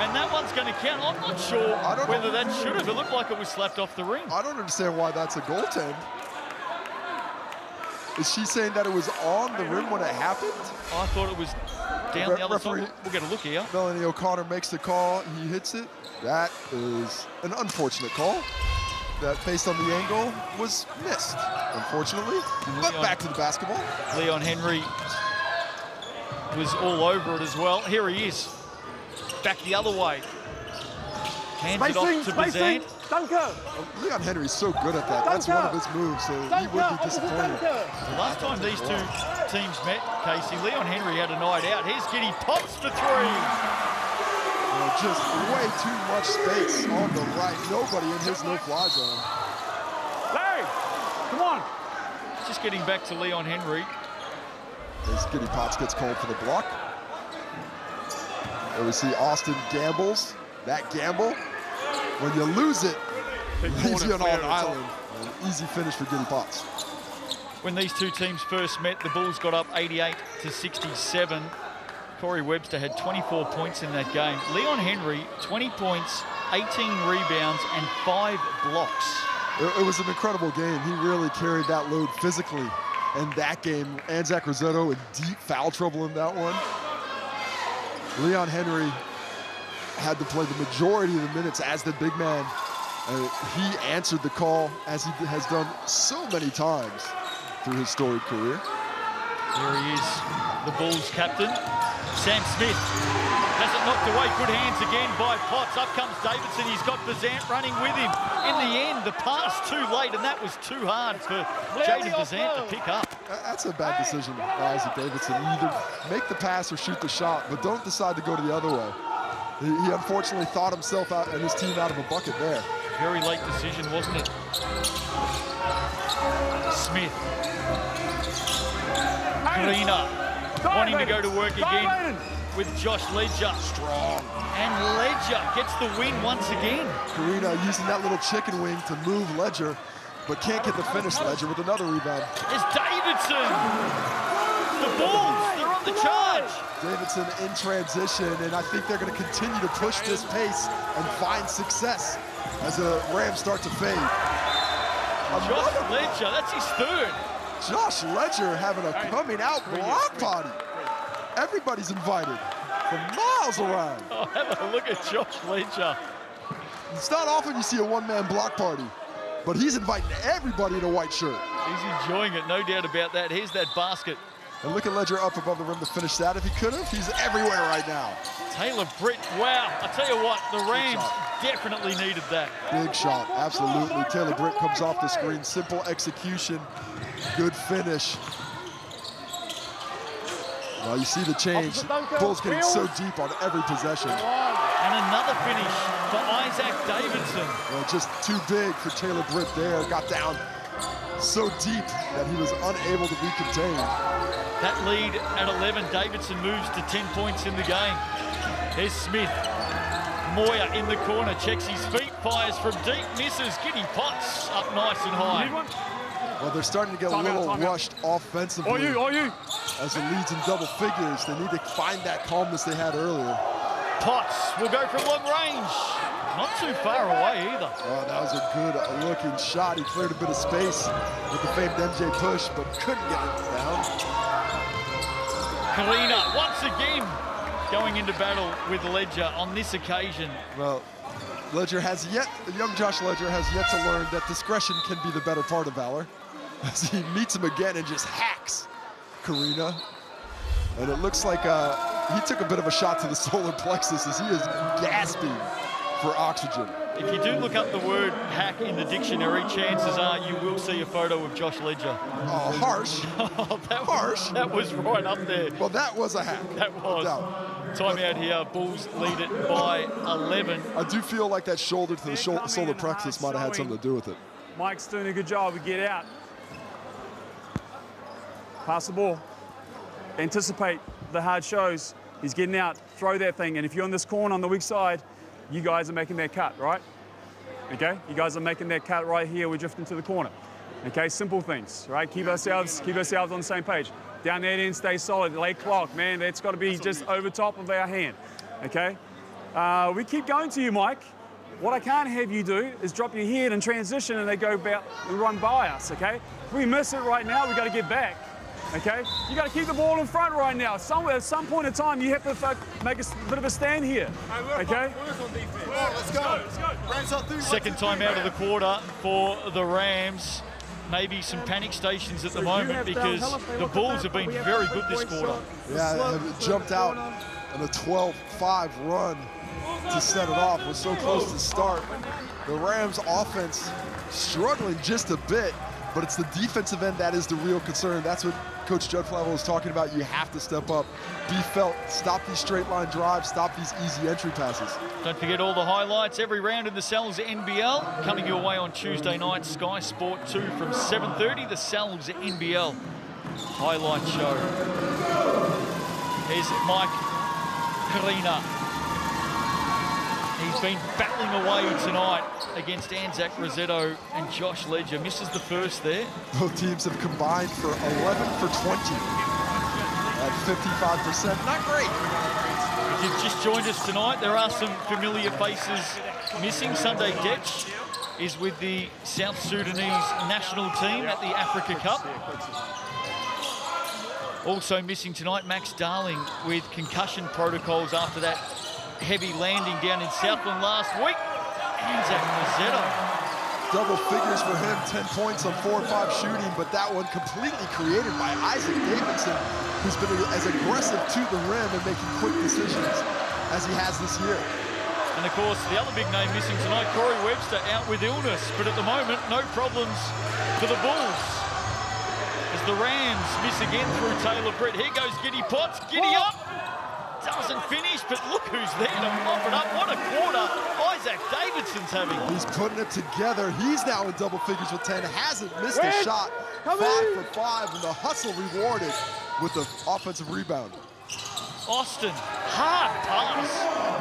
And that one's going to count. I'm not sure whether that should have. It looked like it was slapped off the ring. I don't understand why that's a goaltend. Is she saying that it was on the rim when it happened? I thought it was down the other side. We'll get a look here. Melanie O'Connor makes the call. He hits it. That is an unfortunate call. That, based on the angle, was missed, unfortunately. But back to the basketball. Leon Henry was all over it as well. Here he is. Back the other way. Hands it off to Bazant. Leon Henry's so good at that. That's one of his moves, so he would be disappointed. The last time these two teams met, Casey, Leon Henry had a night out. Here's Giddy Potts to 3. Just way too much space on the right. Nobody in his no-fly zone. Larry, come on. Just getting back to Leon Henry. As Giddy Potts gets called for the block. And we see Austin gambles. That gamble, when you lose it, leaves you on an island. An easy finish for Giddy Potts. When these two teams first met, the Bulls got up 88 to 67. Corey Webster had 24 points in that game. Leon Henry, 20 points, 18 rebounds, and 5 blocks. It was an incredible game. He really carried that load physically in that game. Anzac Rosetto in deep foul trouble in that one. Leon Henry had to play the majority of the minutes as the big man. He answered the call, as he has done so many times through his storied career. Here he is, the Bulls captain. Sam Smith has it knocked away. Good hands again by Potts. Up comes Davidson. He's got Bazant running with him. In the end, the pass too late, and that was too hard for Jaden Bazant to pick up. That's a bad decision by Isaac Davidson. You either make the pass or shoot the shot, but don't decide to go to the other way. He unfortunately thought himself out and his team out of a bucket there. Very late decision, wasn't it? Smith. Karina wanting to go to work again with Josh Ledger. Strong. And Ledger gets the win once again. Karina using that little chicken wing to move Ledger, but can't get the finish. Ledger with another rebound. It's Davidson. The Bulls, they're on the charge. Davidson in transition, and I think they're going to continue to push this pace and find success as the Rams start to fade. Josh Ledger, that's his third. Josh Ledger having a coming out block party. Everybody's invited from miles around. Oh, have a look at Josh Ledger. It's not often you see a one-man block party, but he's inviting everybody in a white shirt. He's enjoying it, no doubt about that. Here's that basket And look at Ledger up above the rim to finish that. If he could have, he's everywhere right now. Taylor Britt, wow. I tell you what, the Rams definitely needed that. Big shot, absolutely. Taylor Britt comes off the screen. Simple execution, good finish. Well, you see the change. Bulls getting so deep on every possession. And another finish for Isaac Davidson. Well, just too big for Taylor Britt there. Got down so deep that he was unable to be contained. That lead at 11, Davidson moves to 10 points in the game. There's Smith. Moyer in the corner, checks his feet, fires from deep, misses. Giddy Potts up nice and high. Well, they're starting to get a little rushed offensively. As it leads in double figures, they need to find that calmness they had earlier. Potts will go from long range. Not too far away either. Oh, that was a good looking shot. He cleared a bit of space with the famed MJ push, but couldn't get it down. Kalina once again going into battle with Ledger on this occasion. Well, young Josh Ledger has yet to learn that discretion can be the better part of valor. As he meets him again and just hacks Karina. And it looks like he took a bit of a shot to the solar plexus as he is gasping for oxygen. If you do look up the word hack in the dictionary, chances are you will see a photo of Josh Ledger. Oh, harsh. Harsh. That was right up there. Well, that was a hack. That was. No. Timeout here. Bulls lead it by 11. I do feel like that shoulder to the solar plexus might have had something to do with it. Mike's doing a good job. We get out. Pass the ball. Anticipate the hard shows. He's getting out. Throw that thing. And if you're on this corner on the weak side, you guys are making that cut, right? Okay? You guys are making that cut right here. We're drifting to the corner. Okay? Simple things, right? Keep ourselves on the same page. Down that end, stay solid. Late clock, man. That's got to be just over top of our hand. Okay? We keep going to you, Mike. What I can't have you do is drop your head and transition and they go about and run by us, okay? If we miss it right now, we've got to get back. Okay? You got to keep the ball in front right now. At some point in time, you have to make a bit of a stand here. Okay? Let's go. Second time out of the quarter for the Rams. Maybe some panic stations at the moment because the Bulls have been very good this quarter. Yeah, have jumped out on a 12-5 run to set it off. We're so close to start. The Rams offense struggling just a bit, but it's the defensive end that is the real concern. That's what Coach Judd Flavel was talking about. You have to step up, be felt, stop these straight line drives, stop these easy entry passes. Don't forget all the highlights every round in the Sal's NBL coming your way on Tuesday night, Sky Sport 2 from 7:30, the Sal's NBL highlight show. Here's Mike Karina. He's been battling away tonight against Anzac Rosetto and Josh Ledger. Misses the first there. Both teams have combined for 11 for 20 at 55%. Not great. If you've just joined us tonight, there are some familiar faces missing. Sunday Detch is with the South Sudanese national team at the Africa Cup. Also missing tonight, Max Darling with concussion protocols after that heavy landing down in Southland last week. Anzac Rosetto. Double figures for him, 10 points on 4 or 5 shooting, but that one completely created by Isaac Davidson, who's been as aggressive to the rim and making quick decisions as he has this year. And of course, the other big name missing tonight, Corey Webster, out with illness, but at the moment, no problems for the Bulls. As the Rams miss again through Taylor Britt. Here goes Giddy Potts, giddy up. Doesn't finish, but look who's there to mop it up. What a quarter Isaac Davidson's having. He's putting it together. He's now in double figures with 10. Hasn't missed a shot. 5 for 5, and the hustle rewarded with the offensive rebound. Austin, hard pass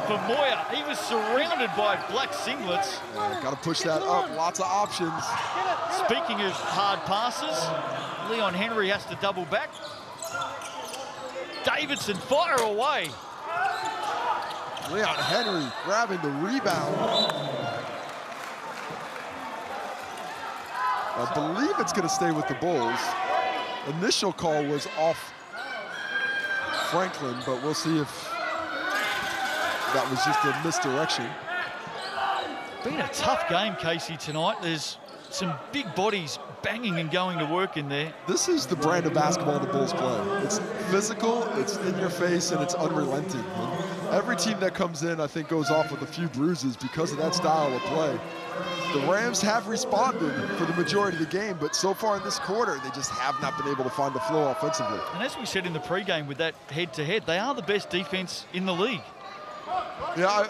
for Moyer. He was surrounded by black singlets. Got to push that up. Lots of options. Speaking of hard passes, Leon Henry has to double back. Davidson, fire away. Leon Henry grabbing the rebound. I believe it's going to stay with the Bulls. Initial call was off Franklin, but we'll see if that was just a misdirection. Been a tough game, Casey, tonight. There's some big bodies banging and going to work in there. This is the brand of basketball the Bulls play. It's physical, it's in your face, and it's unrelenting. And every team that comes in, I think, goes off with a few bruises because of that style of play. The Rams have responded for the majority of the game, but so far in this quarter, they just have not been able to find the flow offensively. And as we said in the pregame with that head-to-head, they are the best defense in the league. Yeah,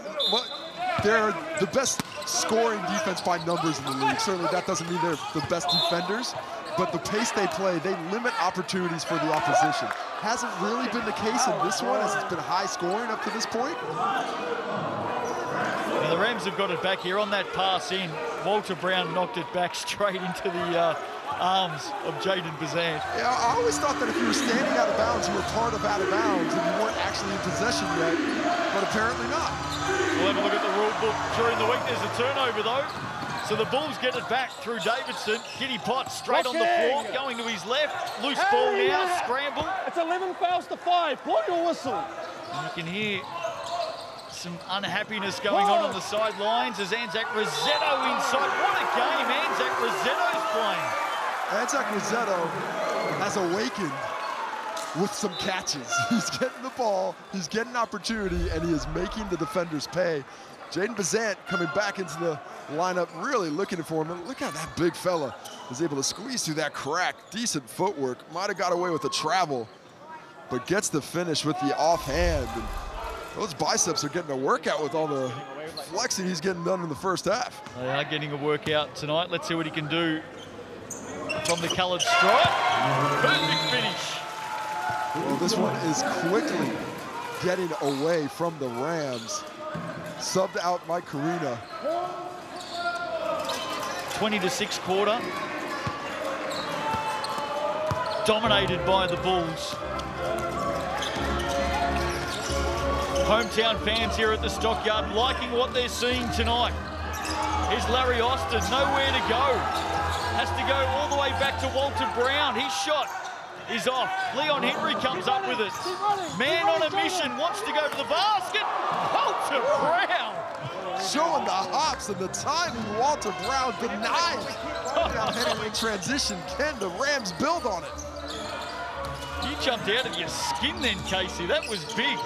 they're the best scoring defense by numbers in the league. Certainly that doesn't mean they're the best defenders, but the pace they play, they limit opportunities for the opposition. Hasn't really been the case in this one, as it's been high scoring up to this point. Now the Rams have got it back here on that pass in. Walter Brown knocked it back straight into the arms of Jaden Bazant. Yeah, I always thought that if you were standing out of bounds, you were part of out of bounds and you weren't actually in possession yet, but apparently not. We'll have a look at the rule book during the week. There's a turnover though. So the Bulls get it back through Davidson. Kitty Potts straight on the floor, going to his left. Loose ball now, scramble. It's 11 fouls to 5. Blow your whistle. And you can hear some unhappiness going on the sidelines as Anzac Rossetto inside. What a game Anzac Rossetto's playing. Anzac Rossetto has awakened with some catches. He's getting the ball, he's getting opportunity, and he is making the defenders pay. Jaden Bazant coming back into the lineup, really looking for him. And look how that big fella is able to squeeze through that crack. Decent footwork, might have got away with the travel, but gets the finish with the offhand. And those biceps are getting a workout with all the flexing he's getting done in the first half. They are getting a workout tonight. Let's see what he can do from the coloured stripe. Perfect finish. Well, this one is quickly getting away from the Rams. Subbed out Mike Carina. 20-6 quarter. Dominated by the Bulls. Hometown fans here at the Stockyard liking what they're seeing tonight. Here's Larry Austin, nowhere to go. Has to go all the way back to Walter Brown. His shot is off. Leon Henry comes up with it. Man on a mission, wants to go to the basket. Walter Brown. Showing the hops and the timing, Walter Brown denied. Now heading in transition, can the Rams build on it? You jumped out of your skin then, Casey. That was big.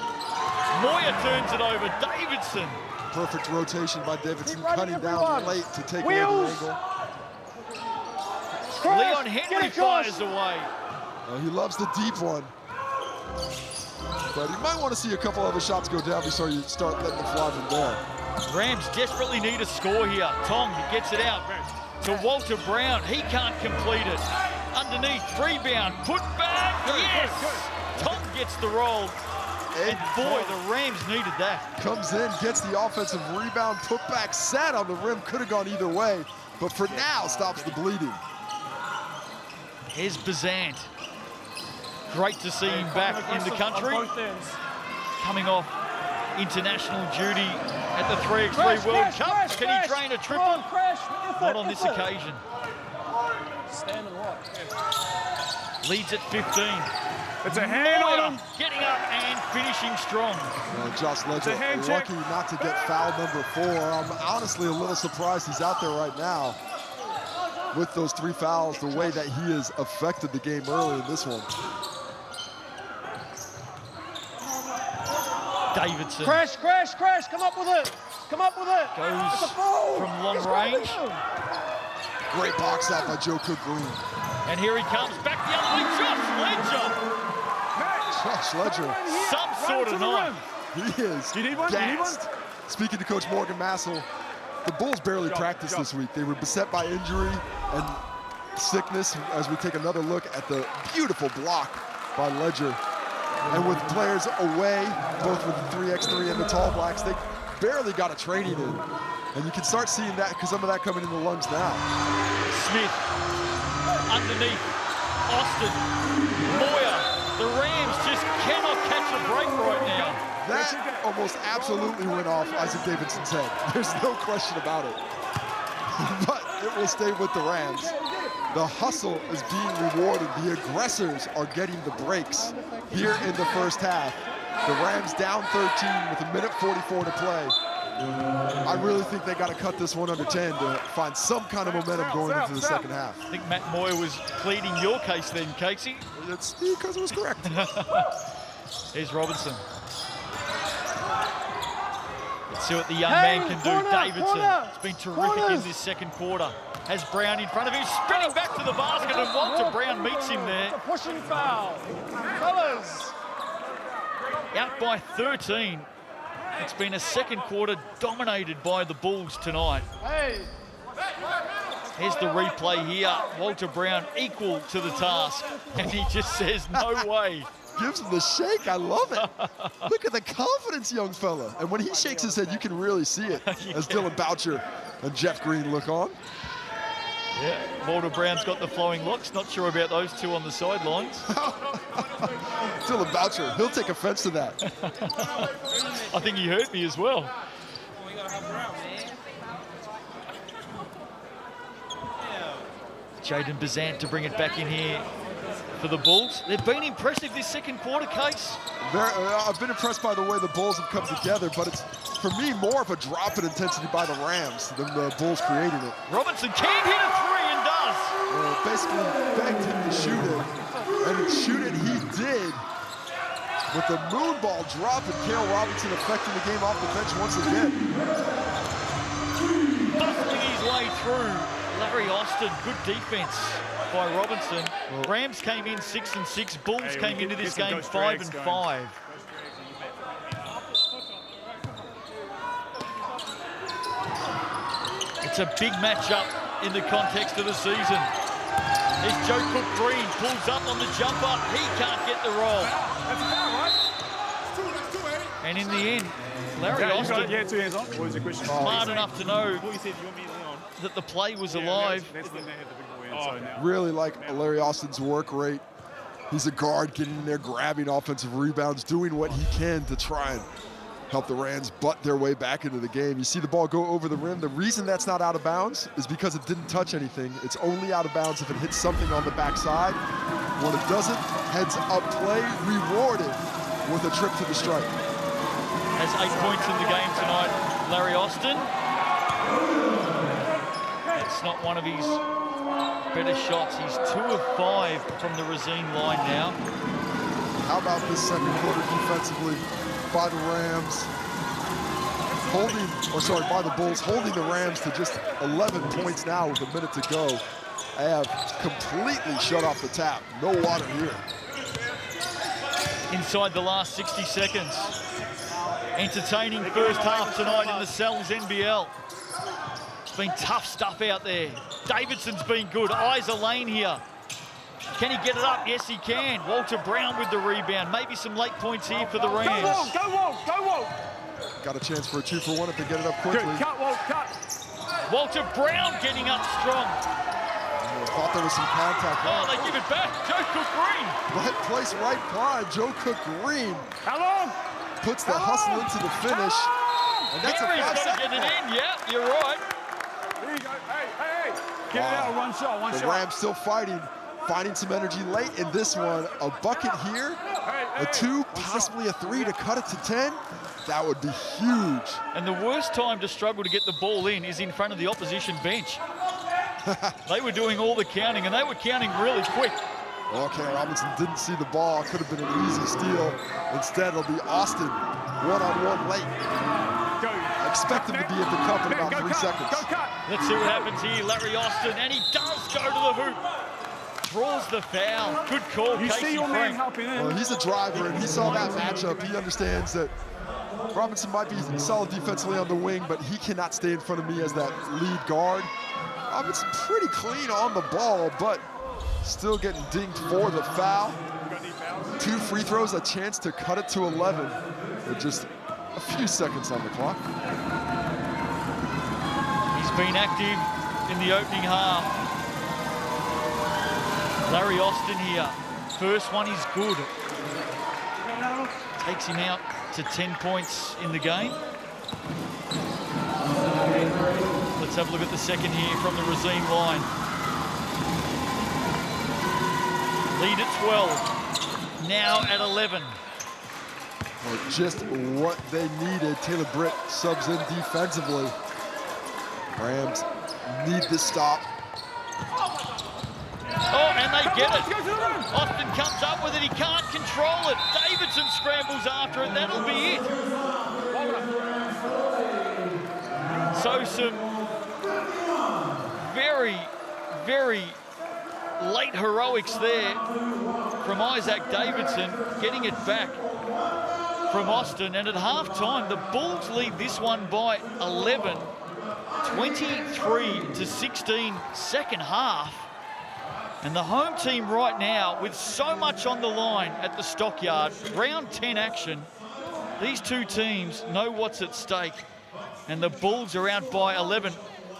Moyer turns it over. Davidson. Perfect rotation by Davidson, cutting down late to take away the angle. Leon Henry fires away. He loves the deep one. But you might want to see a couple other shots go down before you start letting them fly from there. Rams desperately need a score here. Tong gets it out to Walter Brown. He can't complete it. Underneath, rebound, put back, yes! Tong gets the roll. And boy, the Rams needed that. Comes in, gets the offensive rebound, put back, sat on the rim, could have gone either way, but for now, stops the bleeding. Here's Bazant. Great to see him back in the country. Coming off international duty at the 3x3 World Cup. Can he drain a triple? Not on this occasion. Leads at 15. It's a hand on him. Getting up and finishing strong. Josh Ledger lucky not to get foul number 4. I'm honestly a little surprised he's out there right now with those 3 fouls, the way that he has affected the game early in this one. Davidson. Crash, crash, crash, come up with it. Come up with it. Goes from long range. Great box out by Joe Cook Green. And here he comes back the other way. Josh Ledger. Some sort of night. He is gassed. Speaking to Coach Morgan Massel, the Bulls barely practiced this week. They were beset by injury and sickness as we take another look at the beautiful block by Ledger. And with players away, both with the 3x3 and the tall blacks, they barely got a training in. And you can start seeing that, because some of that coming in the lungs now. Smith, underneath, Austin, Moyer. The Rams just cannot catch a break right now. That almost absolutely went off Isaac Davidson's head. There's no question about it. But it will stay with the Rams. The hustle is being rewarded. The aggressors are getting the breaks here in the first half. The Rams down 13 with 1:44 to play. I really think they got to cut this one under 10 to find some kind of momentum going into the second half. I think Matt Moyer was pleading your case then, Casey. It's because it was correct. Here's Robinson. Let's see what the young man can do. Davidson has been terrific in this second quarter. Has Brown in front of him, spinning back to the basket, and Walter Brown meets him there. It's a pushing foul. Fellas. Out by 13. It's been a second quarter dominated by the Bulls tonight. Hey. Here's the replay here. Walter Brown equal to the task, and he just says, no way. Gives him the shake. I love it. Look at the confidence, young fella. And when he shakes his head, you can really see it as Dylan Boucher and Jeff Green look on. Yeah, Walter Brown's got the flowing locks. Not sure about those two on the sidelines. Dylan Boucher, he'll take offense to that. I think he heard me as well. Jaden Bazant to bring it back in here for the Bulls. They've been impressive this second quarter, Case. I've been impressed by the way the Bulls have come together, but it's, for me, more of a drop in intensity by the Rams than the Bulls creating it. Robinson can't hit a three and does. Basically begged him to shoot it, and shoot it he did. With the moon ball drop and Cale Robinson affecting the game off the bench once again. Busting his way through. Larry Austin, good defense by Robinson. Rams came in 6-6. Bulls came into this game 5-5. It's a big matchup in the context of the season. There's Joe Cook Green, pulls up on the jumper. He can't get the roll. That's a foul, right? And in the end, Larry Austin, 2 hands on. What was your question? smart enough to know that the play was alive. Really like Larry Austin's work rate. He's a guard getting in there, grabbing offensive rebounds, doing what he can to try and help the Rams butt their way back into the game. You see the ball go over the rim. The reason that's not out of bounds is because it didn't touch anything. It's only out of bounds if it hits something on the backside. When it doesn't, heads up play, rewarded with a trip to the stripe. Has 8 points in the game tonight, Larry Austin. It's not one of his better shots. He's 2 of 5 from the Racine line now. How about this second quarter defensively by the Rams? By the Bulls, holding the Rams to just 11 points now with a minute to go. They have completely shut off the tap. No water here. Inside the last 60 seconds. Entertaining first half tonight in the Cells NBL. It's been tough stuff out there. Davidson's been good. Eyes are lane here. Can he get it up? Yes, he can. Walter Brown with the rebound. Maybe some late points here for the Rams. Go, Walt, go, Walt. Got a chance for a 2-for-1 if they get it up quickly. Good, cut, Walt, cut. Walter Brown getting up strong. I thought there was some contact. Oh, they give it back. Joe Cook Green. Right place, right prime. Joe Cook Green How long? puts the hustle into the finish. And that's a Gary's got to 5-second get it mark. in. Yeah, you're right. There you go. Hey. Get it out, one shot. The Rams still fighting, finding some energy late in this one. A bucket here, a 2, possibly a 3 to cut it to 10. That would be huge. And the worst time to struggle to get the ball in is in front of the opposition bench. They were doing all the counting, and they were counting really quick. Okay, Robinson didn't see the ball. Could have been an easy steal. Instead, it'll be Austin one-on-one late. Go. Expect him to be at the cup in about 3 seconds. Go cut. Let's see what happens here. Larry Austin, and he does go to the hoop. Draws the foul. Good call, You Casey see your man Frank. helping in. Well, he's a driver, and he saw that matchup. He understands that Robinson might be solid defensively on the wing, but he cannot stay in front of me as that lead guard. Robinson pretty clean on the ball, but still getting dinged for the foul. 2 free throws, a chance to cut it to 11 with just a few seconds on the clock. He's been active in the opening half. Larry Austin here. First one is good. Takes him out to 10 points in the game. Let's have a look at the second here from the Racine line. Lead at 12. Now at 11. Well, just what they needed. Taylor Britt subs in defensively. Rams need this stop. Oh, and they get it. Austin comes up with it. He can't control it. Davidson scrambles after it. That'll be it. So some very, very late heroics there from Isaac Davidson, getting it back from Austin. And at halftime, the Bulls lead this one by 11, 23-16, second half. And the home team right now, with so much on the line at the Stockyard, round 10 action, these two teams know what's at stake. And the Bulls are out by 11.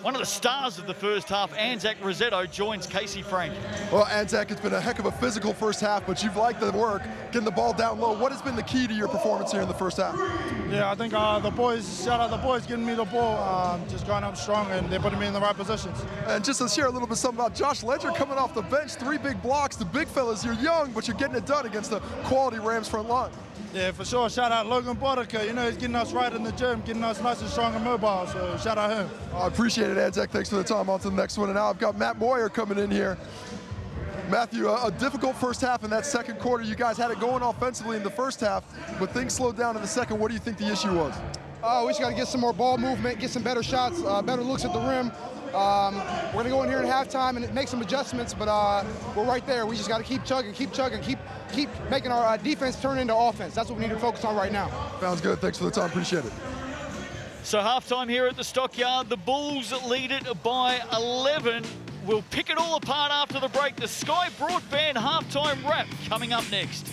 One of the stars of the first half, Anzac Rosetto, joins Casey Frank. Well, Anzac, it's been a heck of a physical first half, but you've liked the work, getting the ball down low. What has been the key to your performance here in the first half? Yeah, I think the boys, shout out the boys getting me the ball, just going up strong, and they're putting me in the right positions. And just to share a little bit something about Josh Ledger coming off the bench, 3 big blocks. The big fellas, you're young, but you're getting it done against the quality Rams front line. Yeah, for sure. Shout out Logan Boddicker. You know, he's getting us right in the gym, getting us nice and strong and mobile. So shout out him. I appreciate it, Anzac. Thanks for the time. On to the next one. And now I've got Matt Moyer coming in here. Matthew, a difficult first half in that second quarter. You guys had it going offensively in the first half, but things slowed down in the second. What do you think the issue was? We just got to get some more ball movement, get some better shots, better looks at the rim. We're going to go in here in halftime and make some adjustments, but we're right there. We just got to keep chugging, keep making our defense turn into offense. That's what we need to focus on right now. Sounds good. Thanks for the time. Appreciate it. So halftime here at the Stockyard, the Bulls lead it by 11. We'll pick it all apart after the break. The Sky Broadband halftime wrap coming up next.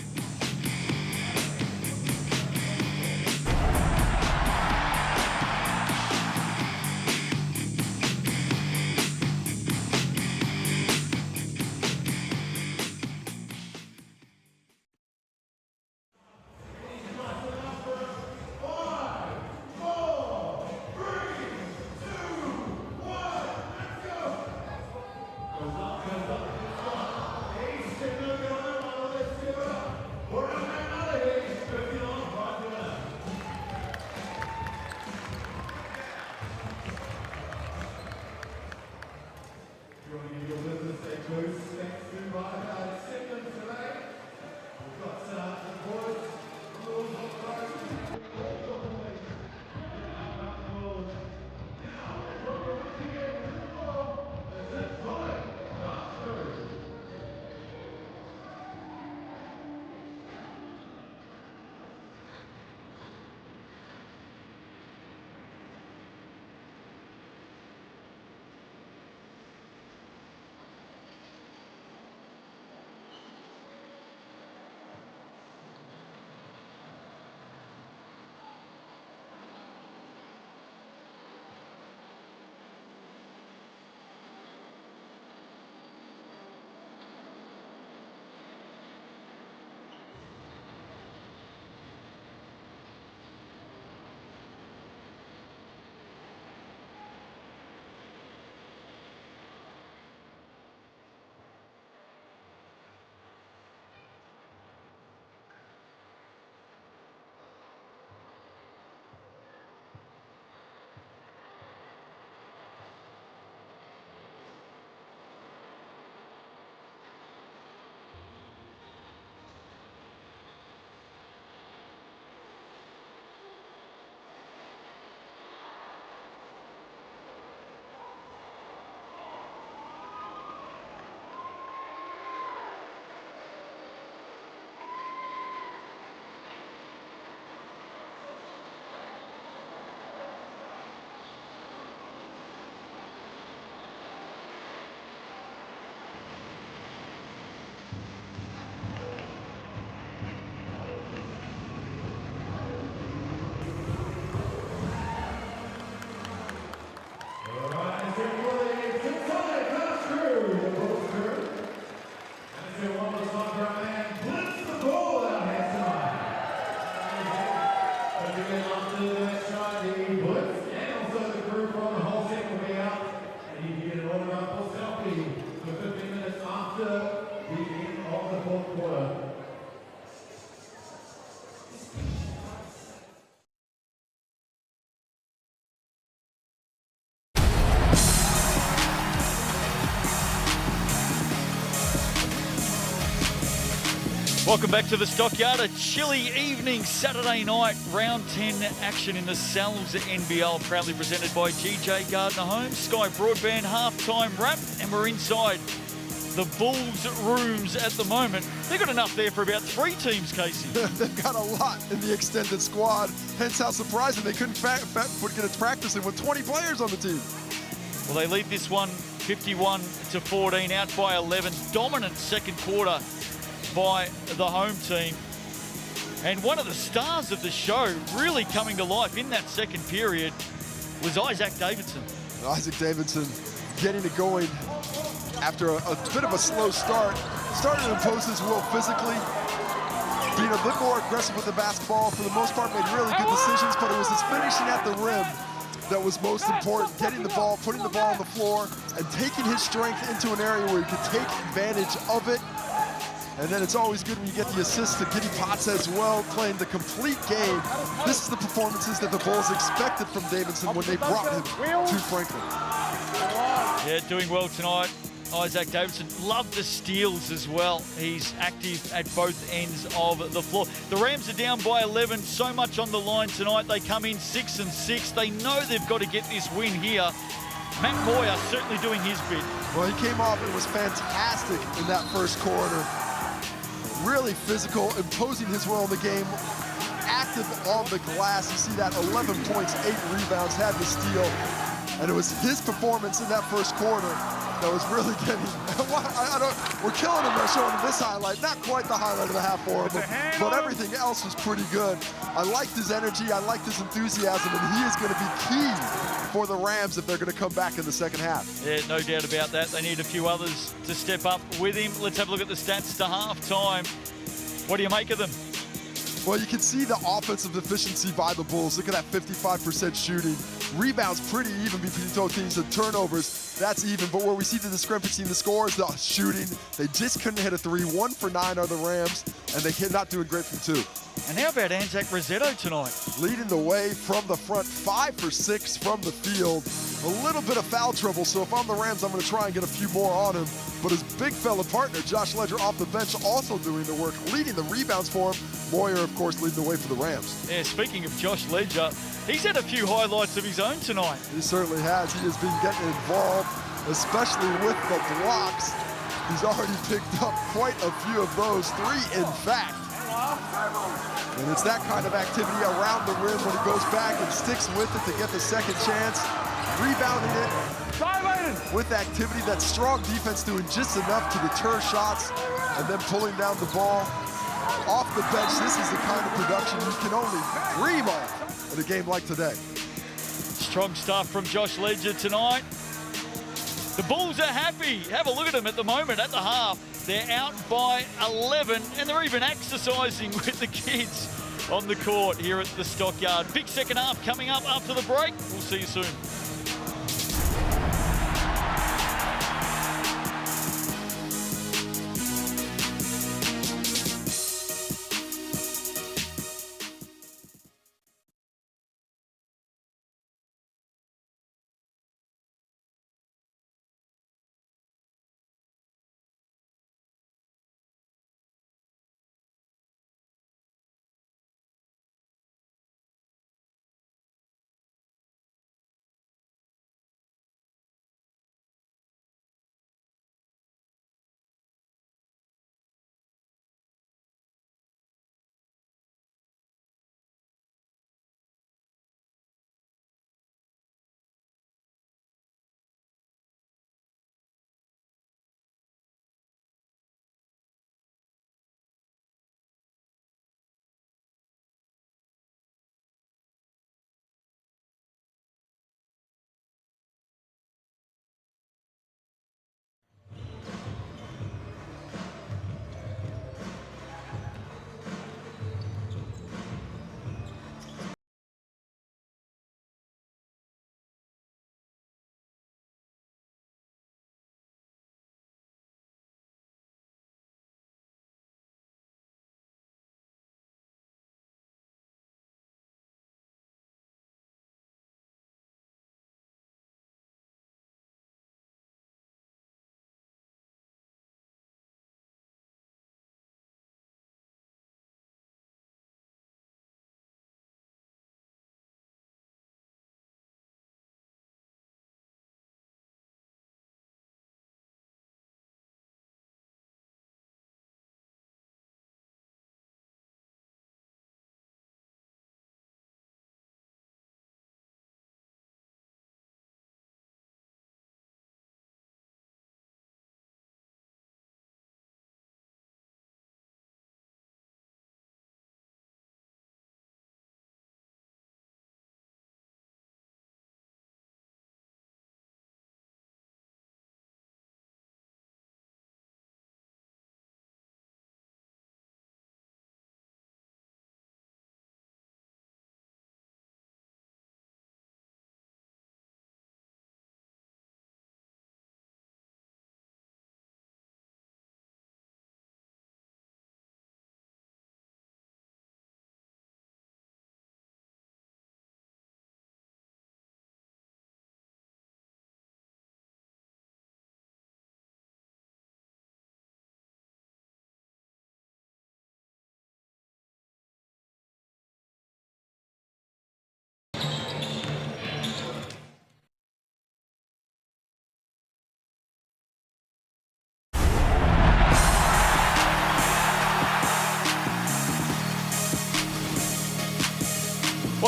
Welcome back to the Stockyard. A chilly evening Saturday night, round 10 action in the NZNBL, proudly presented by GJ Gardner Homes, Sky Broadband halftime wrap, and we're inside the Bulls rooms at the moment. They've got enough there for about 3 teams, Casey. They've got a lot in the extended squad, hence how surprising they couldn't get it practicing with 20 players on the team. Well, they lead this one 51-14, out by 11. Dominant second quarter by the home team. And one of the stars of the show really coming to life in that second period was Isaac Davidson. Isaac Davidson getting it going after a bit of a slow start. Started to impose his will physically, being a bit more aggressive with the basketball. For the most part, made really good decisions, but it was his finishing at the rim that was most important. Getting the ball, putting the ball on the floor, and taking his strength into an area where he could take advantage of it. And then it's always good when you get the assist to Giddy Potts as well, playing the complete game. This is the performances that the Bulls expected from Davidson when they brought him to Franklin. Yeah, doing well tonight. Isaac Davidson, loved the steals as well. He's active at both ends of the floor. The Rams are down by 11, so much on the line tonight. They come in 6-6. They know they've got to get this win here. Matt Moyer certainly doing his bit. Well, he came off and was fantastic in that first quarter. Really physical, imposing his will in the game, active on the glass. You see that 11 points, 8 rebounds, had the steal. And it was his performance in that first quarter that was really getting, we're killing him by showing him this highlight. Not quite the highlight of the half for him, but everything else was pretty good. I liked his energy, I liked his enthusiasm, and he is going to be key for the Rams if they're going to come back in the second half. Yeah, no doubt about that. They need a few others to step up with him. Let's have a look at the stats to halftime. What do you make of them? Well, you can see the offensive efficiency by the Bulls. Look at that 55% shooting. Rebounds pretty even between both teams. The turnovers, that's even. But where we see the discrepancy in the scores, the shooting, they just couldn't hit a 3. 1 for 9 are the Rams, and they're not doing great from 2. And how about Anzac Rosetto tonight? Leading the way from the front, 5 for 6 from the field. A little bit of foul trouble, so if I'm the Rams, I'm going to try and get a few more on him. But his big fella partner, Josh Ledger, off the bench, also doing the work, leading the rebounds for him. Moyer, of course, leading the way for the Rams. Yeah, speaking of Josh Ledger, he's had a few highlights of his own tonight. He certainly has. He has been getting involved, especially with the blocks. He's already picked up quite a few of those, 3 in fact. And it's that kind of activity around the rim when he goes back and sticks with it to get the second chance, rebounding it with activity. That strong defense doing just enough to deter shots and then pulling down the ball off the bench. This is the kind of production you can only dream of in a game like today. Strong stuff from Josh Ledger tonight. The Bulls are happy. Have a look at them at the moment at the half. They're out by 11, and they're even exercising with the kids on the court here at the Stockyard. Big second half coming up after the break. We'll see you soon.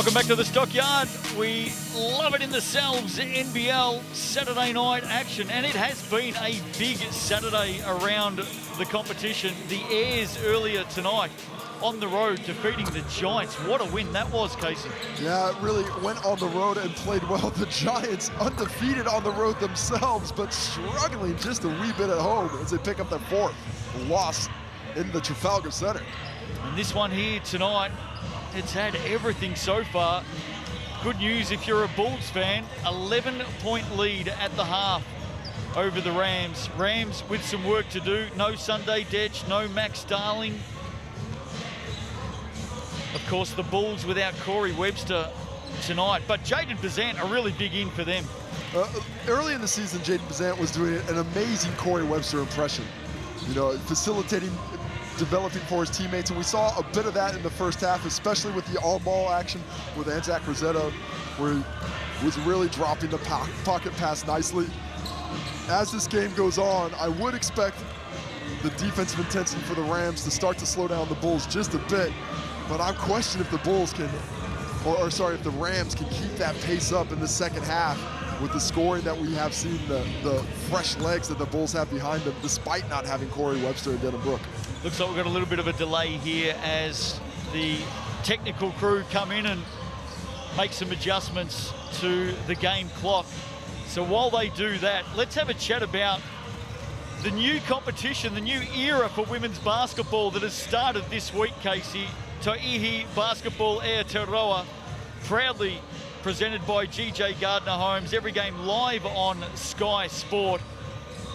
Welcome back to the Stockyard. We love it in the Selves NBL Saturday night action, and it has been a big Saturday around the competition. The Airs earlier tonight on the road defeating the Giants. What a win that was, Casey. Yeah, it really went on the road and played well. The Giants undefeated on the road themselves, but struggling just a wee bit at home as they pick up their fourth loss in the Trafalgar Center. And this one here tonight, it's had everything so far. Good news if you're a Bulls fan, 11-point lead at the half over the Rams. Rams with some work to do. No Sunday Detch, no Max Darling. Of course, the Bulls without Corey Webster tonight, but Jaden Bazant, a really big in for them. Early in the season, Jaden Bazant was doing an amazing Corey Webster impression. You know, facilitating, developing for his teammates, and we saw a bit of that in the first half, especially with the all-ball action with Anzac Rosetta, where he was really dropping the pocket pass nicely. As this game goes on, I would expect the defensive intensity for the Rams to start to slow down the Bulls just a bit, but I'm questioning if the Bulls can, if the Rams can keep that pace up in the second half with the scoring that we have seen, the fresh legs that the Bulls have behind them, despite not having Corey Webster and Denham Brook. Looks like we've got a little bit of a delay here as the technical crew come in and make some adjustments to the game clock. So while they do that, let's have a chat about the new competition, the new era for women's basketball that has started this week, Casey. Taihi Basketball Aotearoa, proudly presented by GJ Gardner Homes. Every game live on Sky Sport.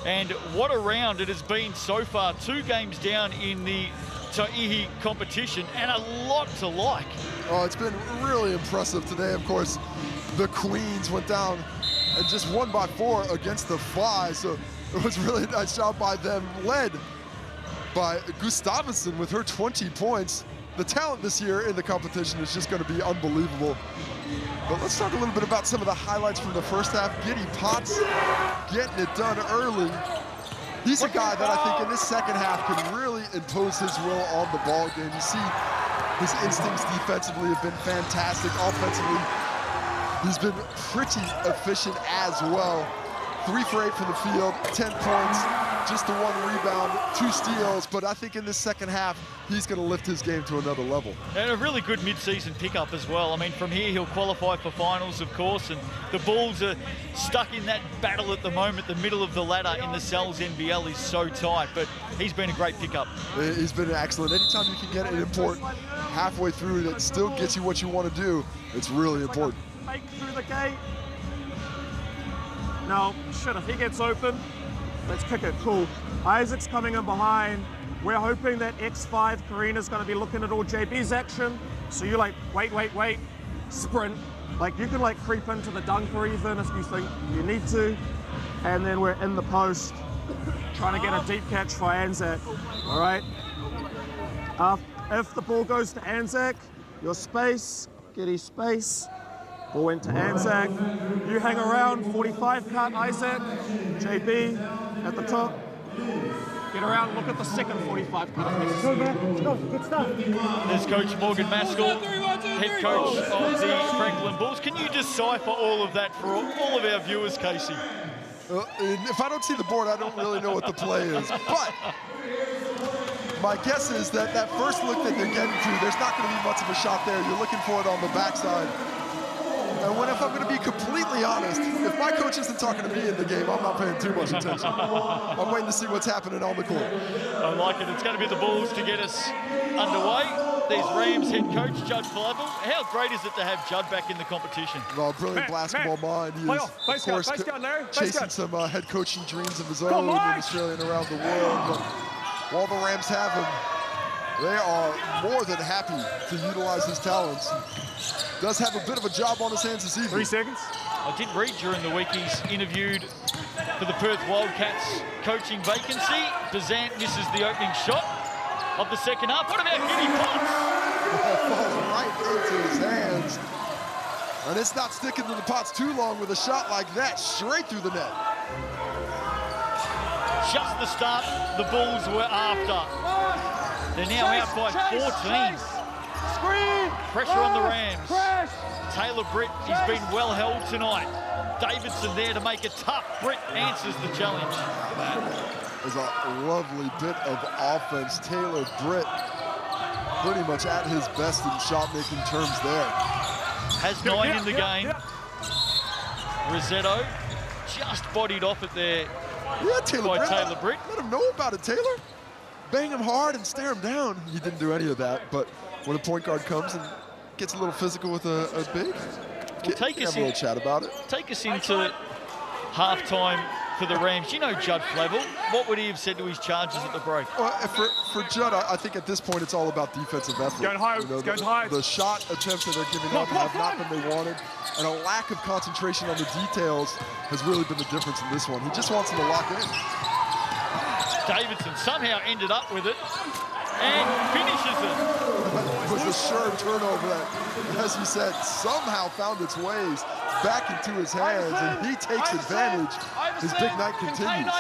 And what a round it has been so far. 2 games down in the Taihi competition and a lot to like. Oh, it's been really impressive today. Of course, the Queens went down and just won by 4 against the Fly. So it was really a nice job by them, led by Gustavsson with her 20 points. The talent this year in the competition is just going to be unbelievable. But let's talk a little bit about some of the highlights from the first half. Giddy Potts getting it done early. He's a guy that I think in this second half can really impose his will on the ball game. You see his instincts defensively have been fantastic. Offensively, he's been pretty efficient as well. 3 for 8 from the field, 10 points, just the 1 rebound, 2 steals. But I think in this second half, he's going to lift his game to another level. And a really good mid-season pickup as well. I mean, from here, he'll qualify for finals, of course. And the Bulls are stuck in that battle at the moment. The middle of the ladder in the Sells NBL is so tight. But he's been a great pickup. He's been excellent. Anytime you can get an import halfway through that still gets you what you want to do, it's really important. Fake through the gate. Now, shit, if he gets open, let's kick it, cool. Isaac's coming in behind. We're hoping that X5 Karina's gonna be looking at all JB's action. So you're like, wait, sprint. Like you can like creep into the dunker even if you think you need to. And then we're in the post, trying to get a deep catch for Anzac, all right? If the ball goes to Anzac, your space, Giddy space. Ball went to Anzac. You hang around, 45 cut, Isaac. JB at the top. Get around, look at the second 45 cut. Go, man. Let's go. Good stuff. There's Coach Morgan Maskell, head coach of the Franklin Bulls. Can you decipher all of that for all of our viewers, Casey? If I don't see the board, I don't really know what the play is. But my guess is that that first look that they're getting to, there's not going to be much of a shot there. You're looking for it on the backside. And if I'm going to be completely honest, if my coach isn't talking to me in the game, I'm not paying too much attention. I'm waiting to see what's happening on the court. I like it. It's going to be the Bulls to get us underway. There's Rams head coach, Judd Flavel. How great is it to have Judd back in the competition? Well, brilliant basketball mind. He is, of course, chasing some head coaching dreams of his own in Australia and around the world. But while the Rams have him, they are more than happy to utilize his talents. Does have a bit of a job on his hands this evening. 3 seconds. I did read during the week he's interviewed for the Perth Wildcats coaching vacancy. Bazant misses the opening shot of the second half. What about Giddy Potts? Falls right into his hands. And it's not sticking to the Potts too long with a shot like that, straight through the net. Just the start the Bulls were after. They're now out by 14. Screen! Pressure on the Rams. Crash! Taylor Britt, he's been well held tonight. Davidson there to make it tough. Britt answers the challenge. That is a lovely bit of offense. Taylor Britt pretty much at his best in shot-making terms there. Has 9 in the game. Rossetto just bodied off it there by Taylor Britt. Let him know about it, Taylor. Bang him hard and stare him down. He didn't do any of that, but when a point guard comes and gets a little physical with a big, have a little chat about it. Take us into halftime for the Rams. You know Judd Flavel. What would he have said to his charges at the break? Well, for Judd, I think at this point it's all about defensive effort. Going high, the shot attempts that they're giving up have not been they wanted, and a lack of concentration on the details has really been the difference in this one. He just wants them to lock in. Davidson somehow ended up with it and finishes it. It was a sure turnover that, as you said, somehow found its ways back into his hands, and he takes advantage. His big night continues.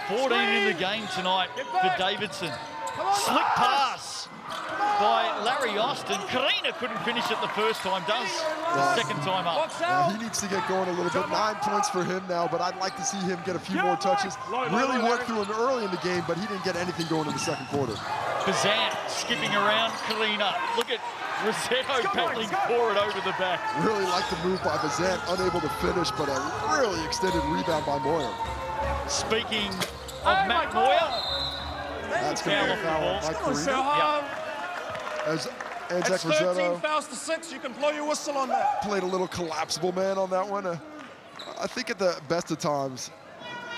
14 in the game tonight for Davidson. Slick pass by Larry Austin. Karina couldn't finish it the first time, does the second time up. Yeah, he needs to get going a little bit. 9 points for him now, but I'd like to see him get a few more touches. Really worked through him early in the game, but he didn't get anything going in the second quarter. Bazant skipping around Karina. Look at Rossetto battling for it over the back. Really like the move by Bazant, unable to finish, but a really extended rebound by Moyer. Speaking of Matt Moyer, that's going to be a foul on Mike Karina. As Anzac Rossetto 13 fouls to 6. You can blow your whistle on that. Played a little collapsible man on that one. I think at the best of times,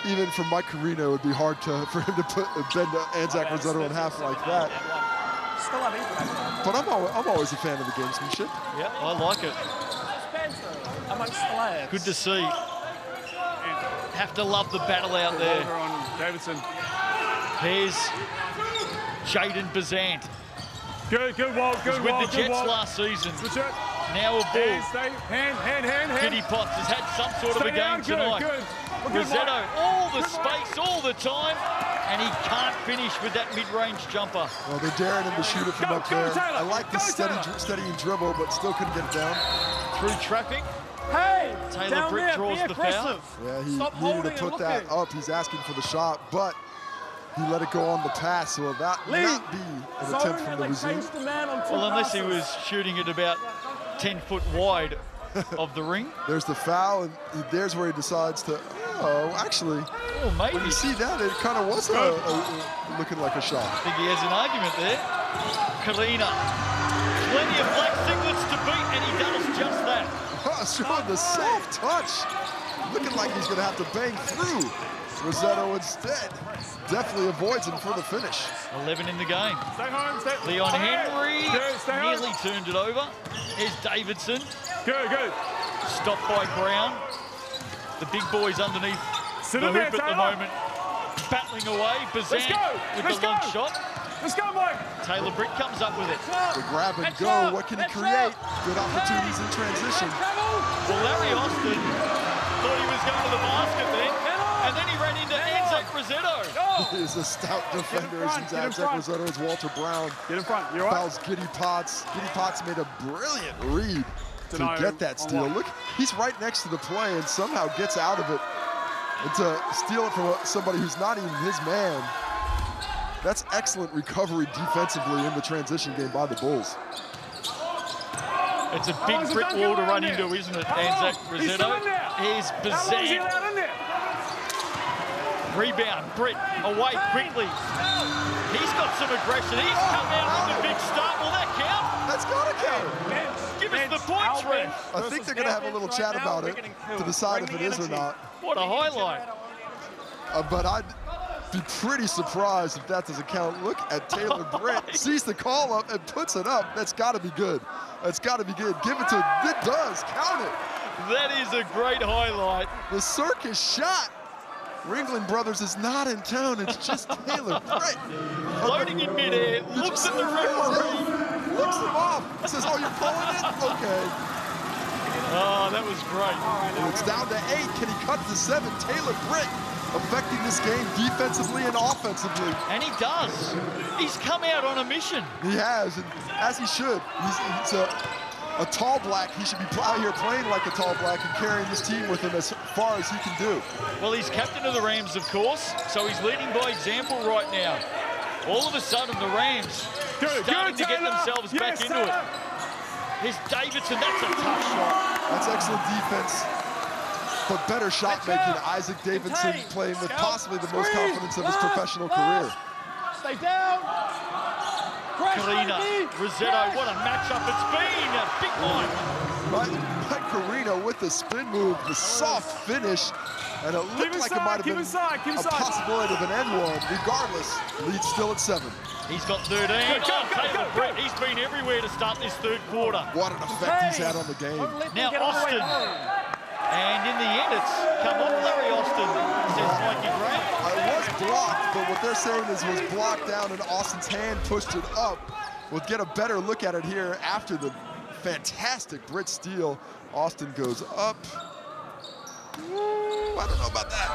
even for Mike Karina, it would be hard for him to bend Anzac Rossetto in half like that. But I'm always a fan of the gamesmanship. Yeah, I like it. Amongst the lads. Good to see. Have to love the battle out there. On Davidson. Here's Jaden Bazant. Good wall, good wall. With the Jets last season. Now a ball. Hand. Kitty Potts has had some sort of a game tonight. Rossetto, all the space, all the time, and he can't finish with that mid-range jumper. Well, they're daring him to shoot it from up there. I like the steadying dribble, but still couldn't get it down. Through traffic. Hey, Taylor Britt draws the foul. Yeah, he needed to put that up. He's asking for the shot, but he let it go on the pass, so that not be an attempt from the resume. Well, unless he was shooting it about 10 foot wide of the ring. There's the foul, and there's where he decides to, actually, maybe. When you see that, it kind of was looking like a shot. I think he has an argument there. Karina, plenty of black singlets to beat, and he does just that. Showing the soft touch. Looking like he's going to have to bang through. Rossetto instead definitely avoids him for the finish. 11 in the game. Stay home, Leon Henry stay nearly home. turned it over. Here's Davidson. Good. Stopped by Brown. The big boys underneath the hoop at the moment. Battling away. Bazant with the long shot. Let's go, Mike. Taylor Britt comes up with it. The grab and go. What can he create? Good opportunities in transition. Well, Larry Austin thought he was going to the basket then, and then he ran into Anzac Rossetto. He is a stout defender as Anzac Rossetto is Walter Brown. Get in front. You're right. Fouls Giddy Potts. Giddy Potts made a brilliant read to get that steal. Look, he's right next to the play and somehow gets out of it. And to steal it from somebody who's not even his man. That's excellent recovery defensively in the transition game by the Bulls. It's a big brick wall to run into, isn't it, Anzac Rossetto? Here's Bazant. Rebound, Britt away quickly. He's got some aggression. He's come out with a big start. Will that count? That's got to count. Give us the points, ref. I think they're going to have a little chat about it to decide if it is or not. What a highlight. But I'd be pretty surprised if that doesn't count. Look at Taylor Britt. Sees the call up and puts it up. That's got to be good. That's got to be good. Give it to him. It does. Count it. That is a great highlight. The circus shot. Ringling Brothers is not in town. It's just Taylor Britt. Floating in midair. Looks at the referee. Looks him off. Says, oh, you're pulling it? Okay. Oh, that was great. And it's down to 8. Can he cut to 7? Taylor Britt affecting this game defensively and offensively. And he does. He's come out on a mission. He has, and as he should. He's a a tall black. He should be out here playing like a tall black and carrying this team with him as far as he can do. Well, he's captain of the Rams, of course, so he's leading by example right now. All of a sudden, the Rams starting to get themselves back into it. Here's Davidson, that's a tough shot. That's excellent defense, but better shot making. Isaac Davidson playing with possibly the most confidence of his professional career. Stay down. Carina, Rossetto, what a matchup it's been. A big line. Mike Carina with the spin move, the soft finish, and it looked like it might have been a possibility of an N1. Regardless, lead still at 7. He's got 13. Taylor Brett, he's been everywhere to start this third quarter. What an effect he's had on the game. Now Austin. And in the end, it's come off Larry Austin, says Mikey Graham. It was blocked, but what they're saying is it was blocked down and Austin's hand pushed it up. We'll get a better look at it here after the fantastic Brit steal. Austin goes up. I don't know about that.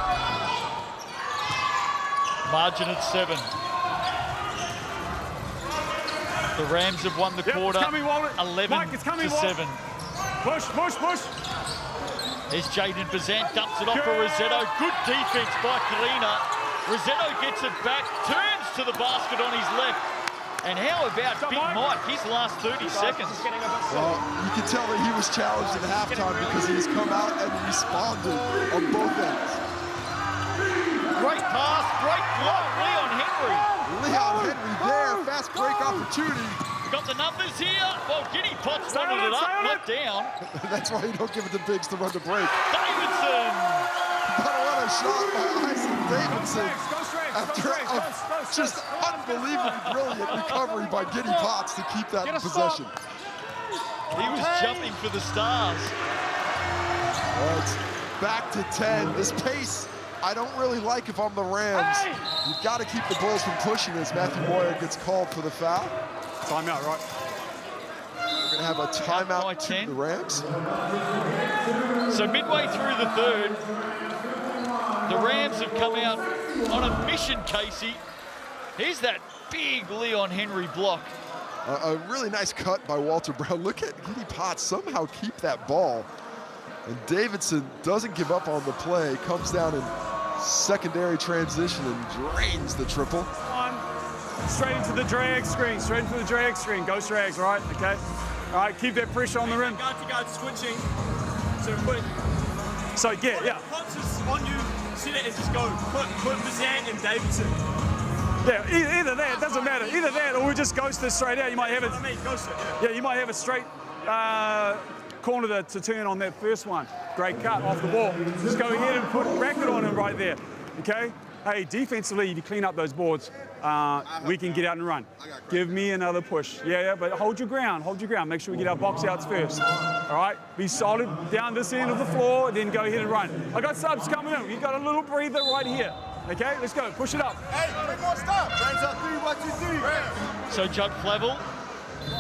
Margin at 7. The Rams have won the quarter, 11 to 7. Push, push, push. There's Jaden Bazant, dumps it off for Rossetto. Good defense by Carina. Rossetto gets it back, turns to the basket on his left. And how about Big Mike, his last 30 seconds? Well, you can tell that he was challenged at halftime because he's come out and responded on both ends. Great pass, great block, Leon Henry. Leon Henry there, fast break opportunity. Got the numbers here. Well, Giddy Potts wanted it up, not down. That's why you don't give it to Biggs to run the break. Davidson. But what a shot by Isaac Davidson. After a just unbelievably brilliant recovery by Giddy Potts to keep that in possession. He was jumping for the stars. Well, it's back to 10. This pace, I don't really like if I'm the Rams. You've got to keep the Bulls from pushing as Matthew Moyer gets called for the foul. Timeout, right? We're going to have a timeout to the Rams. So midway through the third, the Rams have come out on a mission, Casey. Here's that big Leon Henry block. A really nice cut by Walter Brown. Look at Giddy Potts somehow keep that ball. And Davidson doesn't give up on the play, comes down in secondary transition and drains the triple. Straight into the drag screen, straight into the drag screen. Ghost drags, right? Okay. All right, keep that pressure on the rim. Guard to guard switching. So put. So yeah. Potts is on you. See that and just go. Put Bazant and Davidson. Yeah, either that, it doesn't matter. Either that or we just ghost this straight out. You might have it. I mean, ghost it. Yeah, you might have a straight corner to turn on that first one. Great cut off the ball. Just go ahead and put a racket on him right there. Okay. Hey, defensively, if you clean up those boards, we can get out and run. Give me another push. Yeah, but hold your ground, Make sure we get our box outs first. All right, be solid down this end of the floor, then go ahead and run. I got subs coming in. You got a little breather right here. Okay, let's go, push it up. Hey, 3 more stops. Rams up 3, 1, 2, 3. So Judd Flavel,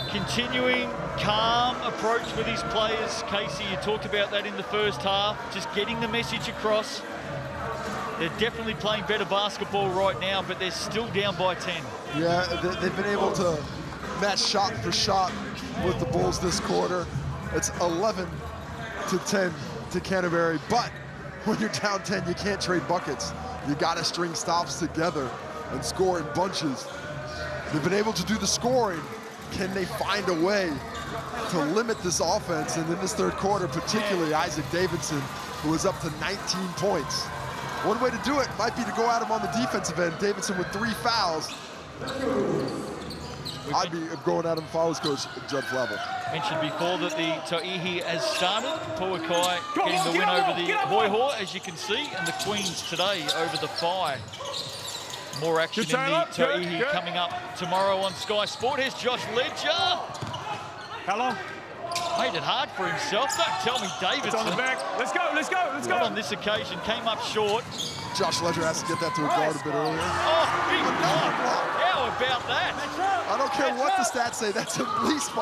continuing calm approach with his players. Casey, you talked about that in the first half, just getting the message across. They're definitely playing better basketball right now, but they're still down by 10. Yeah, they've been able to match shot for shot with the Bulls this quarter. It's 11 to 10 to Canterbury, but when you're down 10, you can't trade buckets. You got to string stops together and score in bunches. They've been able to do the scoring. Can they find a way to limit this offense? And in this third quarter, particularly Isaac Davidson, who is up to 19 points. One way to do it might be to go at him on the defensive end. Davidson with 3 fouls. I'd be going at him if I was Coach Judd Flavel. Mentioned before that the To'ihi has started. Puakai getting the win over the Hoihua, as you can see, and the Queens today over the Phi. More action in the To'ihi coming up tomorrow on Sky Sport. Here's Josh Ledger. How long? Made it hard for himself. Don't tell me Davidson. It's on the back. Let's go. Not on this occasion. Came up short. Josh Ledger has to get that to a guard a bit earlier. Oh, big block. How about that? I don't care what the stats say. That's at least 5.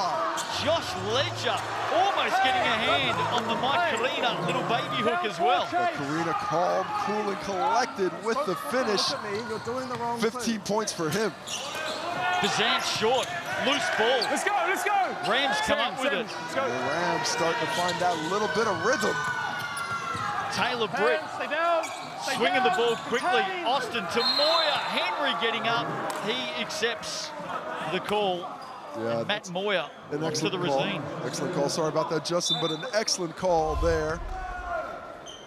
Josh Ledger almost getting a hand on the Mike Carina little baby hook as well. Carina calm, cool, and collected with the finish. 15 points for him. Bazant short. Loose ball. Let's go, let's go. Rams come up with it. Let's go. The Rams starting to find that little bit of rhythm. Taylor Britt Stay down. swinging the ball quickly. Austin to Moyer. Henry getting up. He accepts the call. Yeah, Matt Moyer an to excellent the call. Racine. Excellent call. Sorry about that, Justin, but an excellent call there.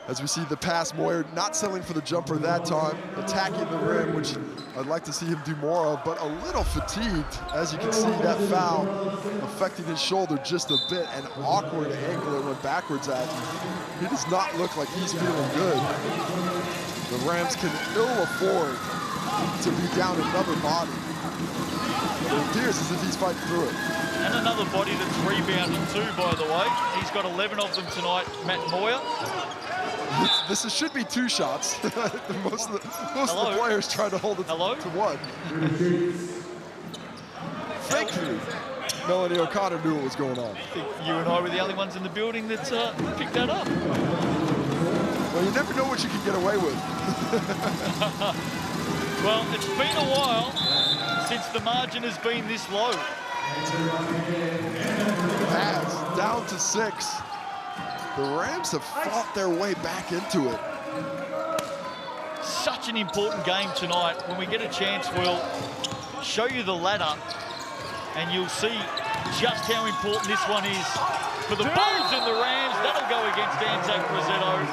As we see the pass, Moyer not settling for the jumper that time, attacking the rim, which I'd like to see him do more of, but a little fatigued. As you can see, that foul affecting his shoulder just a bit, an awkward angle it went backwards at. He does not look like he's feeling good. The Rams can ill afford to be down another body. It appears as if he's fighting through it. And another body that's rebounded too, by the way. He's got 11 of them tonight, Matt Moyer. This should be 2 shots. most of the players try to hold it to one. Thankfully, Melanie O'Connor knew what was going on. I think you and I were the only ones in the building that picked that up. Well, you never know what you can get away with. Well, it's been a while since the margin has been this low. It has, down to 6. The Rams have fought their way back into it. Such an important game tonight. When we get a chance, we'll show you the ladder and you'll see just how important this one is for the Bulls and the Rams. That'll go against Anzac Rosetto.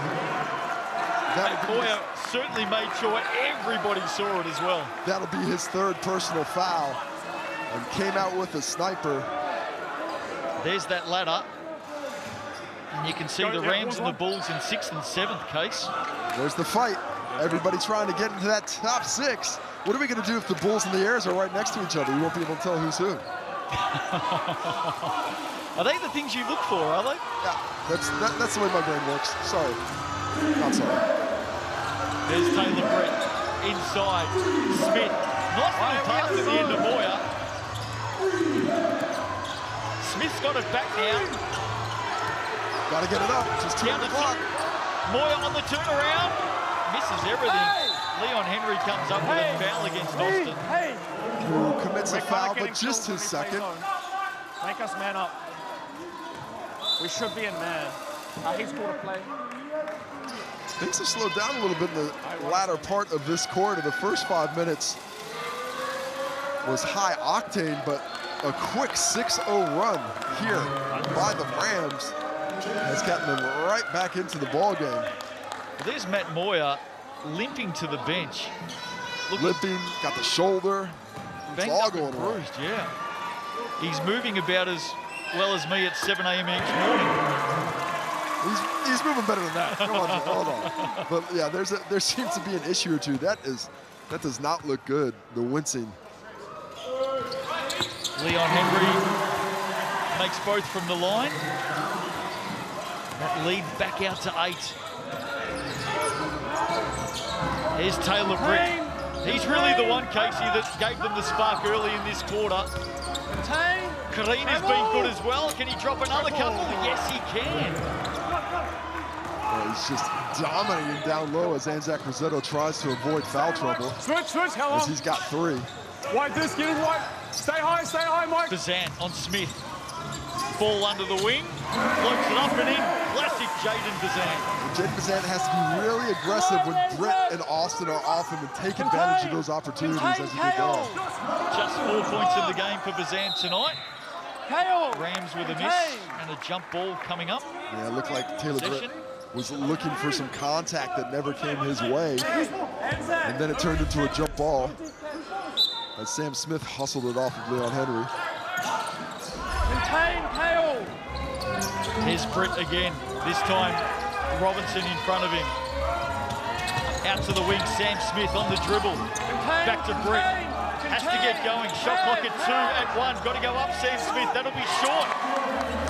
Matt Moyer certainly made sure everybody saw it as well. That'll be his 3rd personal foul and came out with a sniper. There's that ladder. And you can see the Rams and the Bulls in 6th and 7th case. There's the fight. Everybody trying to get into that top 6. What are we going to do if the Bulls and the Airs are right next to each other? We won't be able to tell who's who. Are they the things you look for, are they? Yeah, that's the way my brain works. Sorry. Not sorry. There's Taylor Britt inside. Smith. Nice little pass at the end of Moyer. Smith's got it back now. Got to get it up. Just 2 on the clock. Moyer on the turnaround. Misses everything. Leon Henry comes up with a foul against Austin. Who commits a foul, but just his 2nd. Make us man up. We should be in man. He's called a play. Things have slowed down a little bit in the latter part of this quarter. The first 5 minutes was high octane, but a quick 6-0 run here by the Rams has gotten them right back into the ball game. There's Matt Moyer limping to the bench. Limping, got the shoulder. It's all going on. Bruised, yeah. He's moving about as well as me at 7 a.m. each morning. He's moving better than that. Come on, hold on. But yeah, there seems to be an issue or two. That does not look good. The wincing. Leon Henry makes both from the line. That lead back out to 8. Here's Taylor Britt. He's really the one, Casey, that gave them the spark early in this quarter. Kareen has been good as well. Can he drop another couple? Yes, he can. He's just dominating down low as Anzac Rosetto tries to avoid foul trouble. Switch, hello. As he's got 3. White this, get him white. Stay high, Mike. Bazant on Smith. Ball under the wing. Floats it up and in. Classic Jaden Bazant. Jaden Bazant has to be really aggressive when Britt and Austin are off him and take advantage of those opportunities as he did there. Just 4 points in the game for Bazant tonight. Rams with a miss and a jump ball coming up. Yeah, it looked like Taylor Britt was looking for some contact that never came his way. And then it turned into a jump ball as Sam Smith hustled it off of Leon Henry. Here's Britt again. This time, Robinson in front of him. Out to the wing, Sam Smith on the dribble. Back to Britt. Has to get going. Shot clock at 2 at 1. Got to go up, Sam Smith. That'll be short.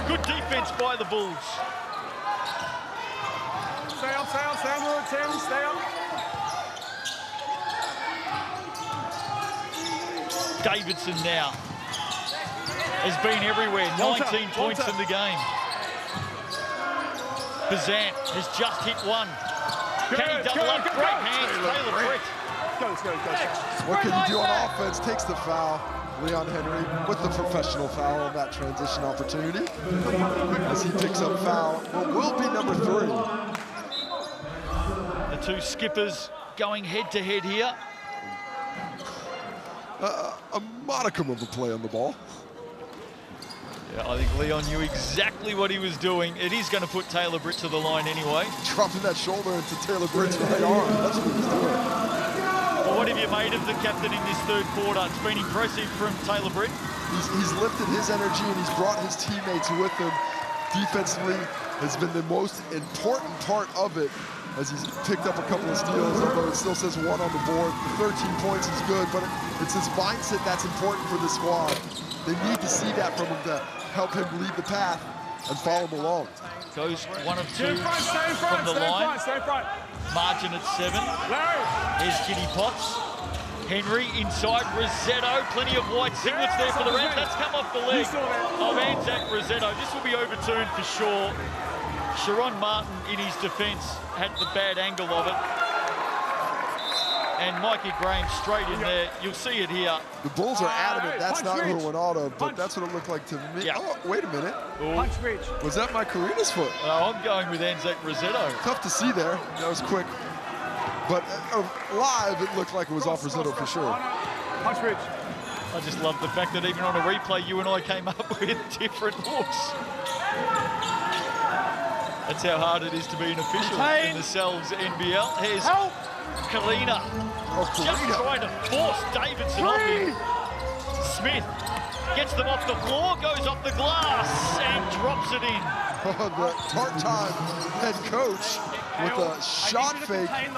Good defense by the Bulls. Stay up, Tim, stay up. Davidson now has been everywhere. 19 points in the game. Bazant has just hit 1. Can he double up? Great hands, Taylor Britt. Go. What can he do on offense? Takes the foul. Leon Henry with the professional foul on that transition opportunity as he picks up foul. What will be number 3. The two skippers going head-to-head here. A modicum of a play on the ball. Yeah, I think Leon knew exactly what he was doing. It is going to put Taylor Britt to the line anyway. Dropping that shoulder into Taylor Britt's right arm. That's what he was doing. Well, what have you made of the captain in this third quarter? It's been impressive from Taylor Britt. He's lifted his energy and he's brought his teammates with him. Defensively has been the most important part of it as he's picked up a couple of steals, although it still says 1 on the board. The 13 points is good, but it's his mindset that's important for this squad. They need to see that from him to help him lead the path and follow him along. Goes 1 of 2 from the line. Margin at 7. Here's Kitty Potts. Henry inside Rossetto. Plenty of white singlets there for the Rams. That's come off the leg of Anzac Rossetto. This will be overturned for sure. Sharon Martin in his defence had the bad angle of it. And Mikey Graham straight in there. You'll see it here. The Bulls are adamant that's not who it went out of, but that's what it looked like to me. Yeah. Oh, wait a minute. Punch reach. Was that my Karina's foot? I'm going with Anzac Rossetto. Tough to see there. That was quick. But live, it looked like it was off Rossetto for sure. Punch reach. I just love the fact that even on a replay, you and I came up with different looks. That's how hard it is to be an official in the Cells NBL. Here's Kalina. Just trying to force Davidson off him. Smith gets them off the floor, goes off the glass, and drops it in. The part-time head coach with a shot fake, and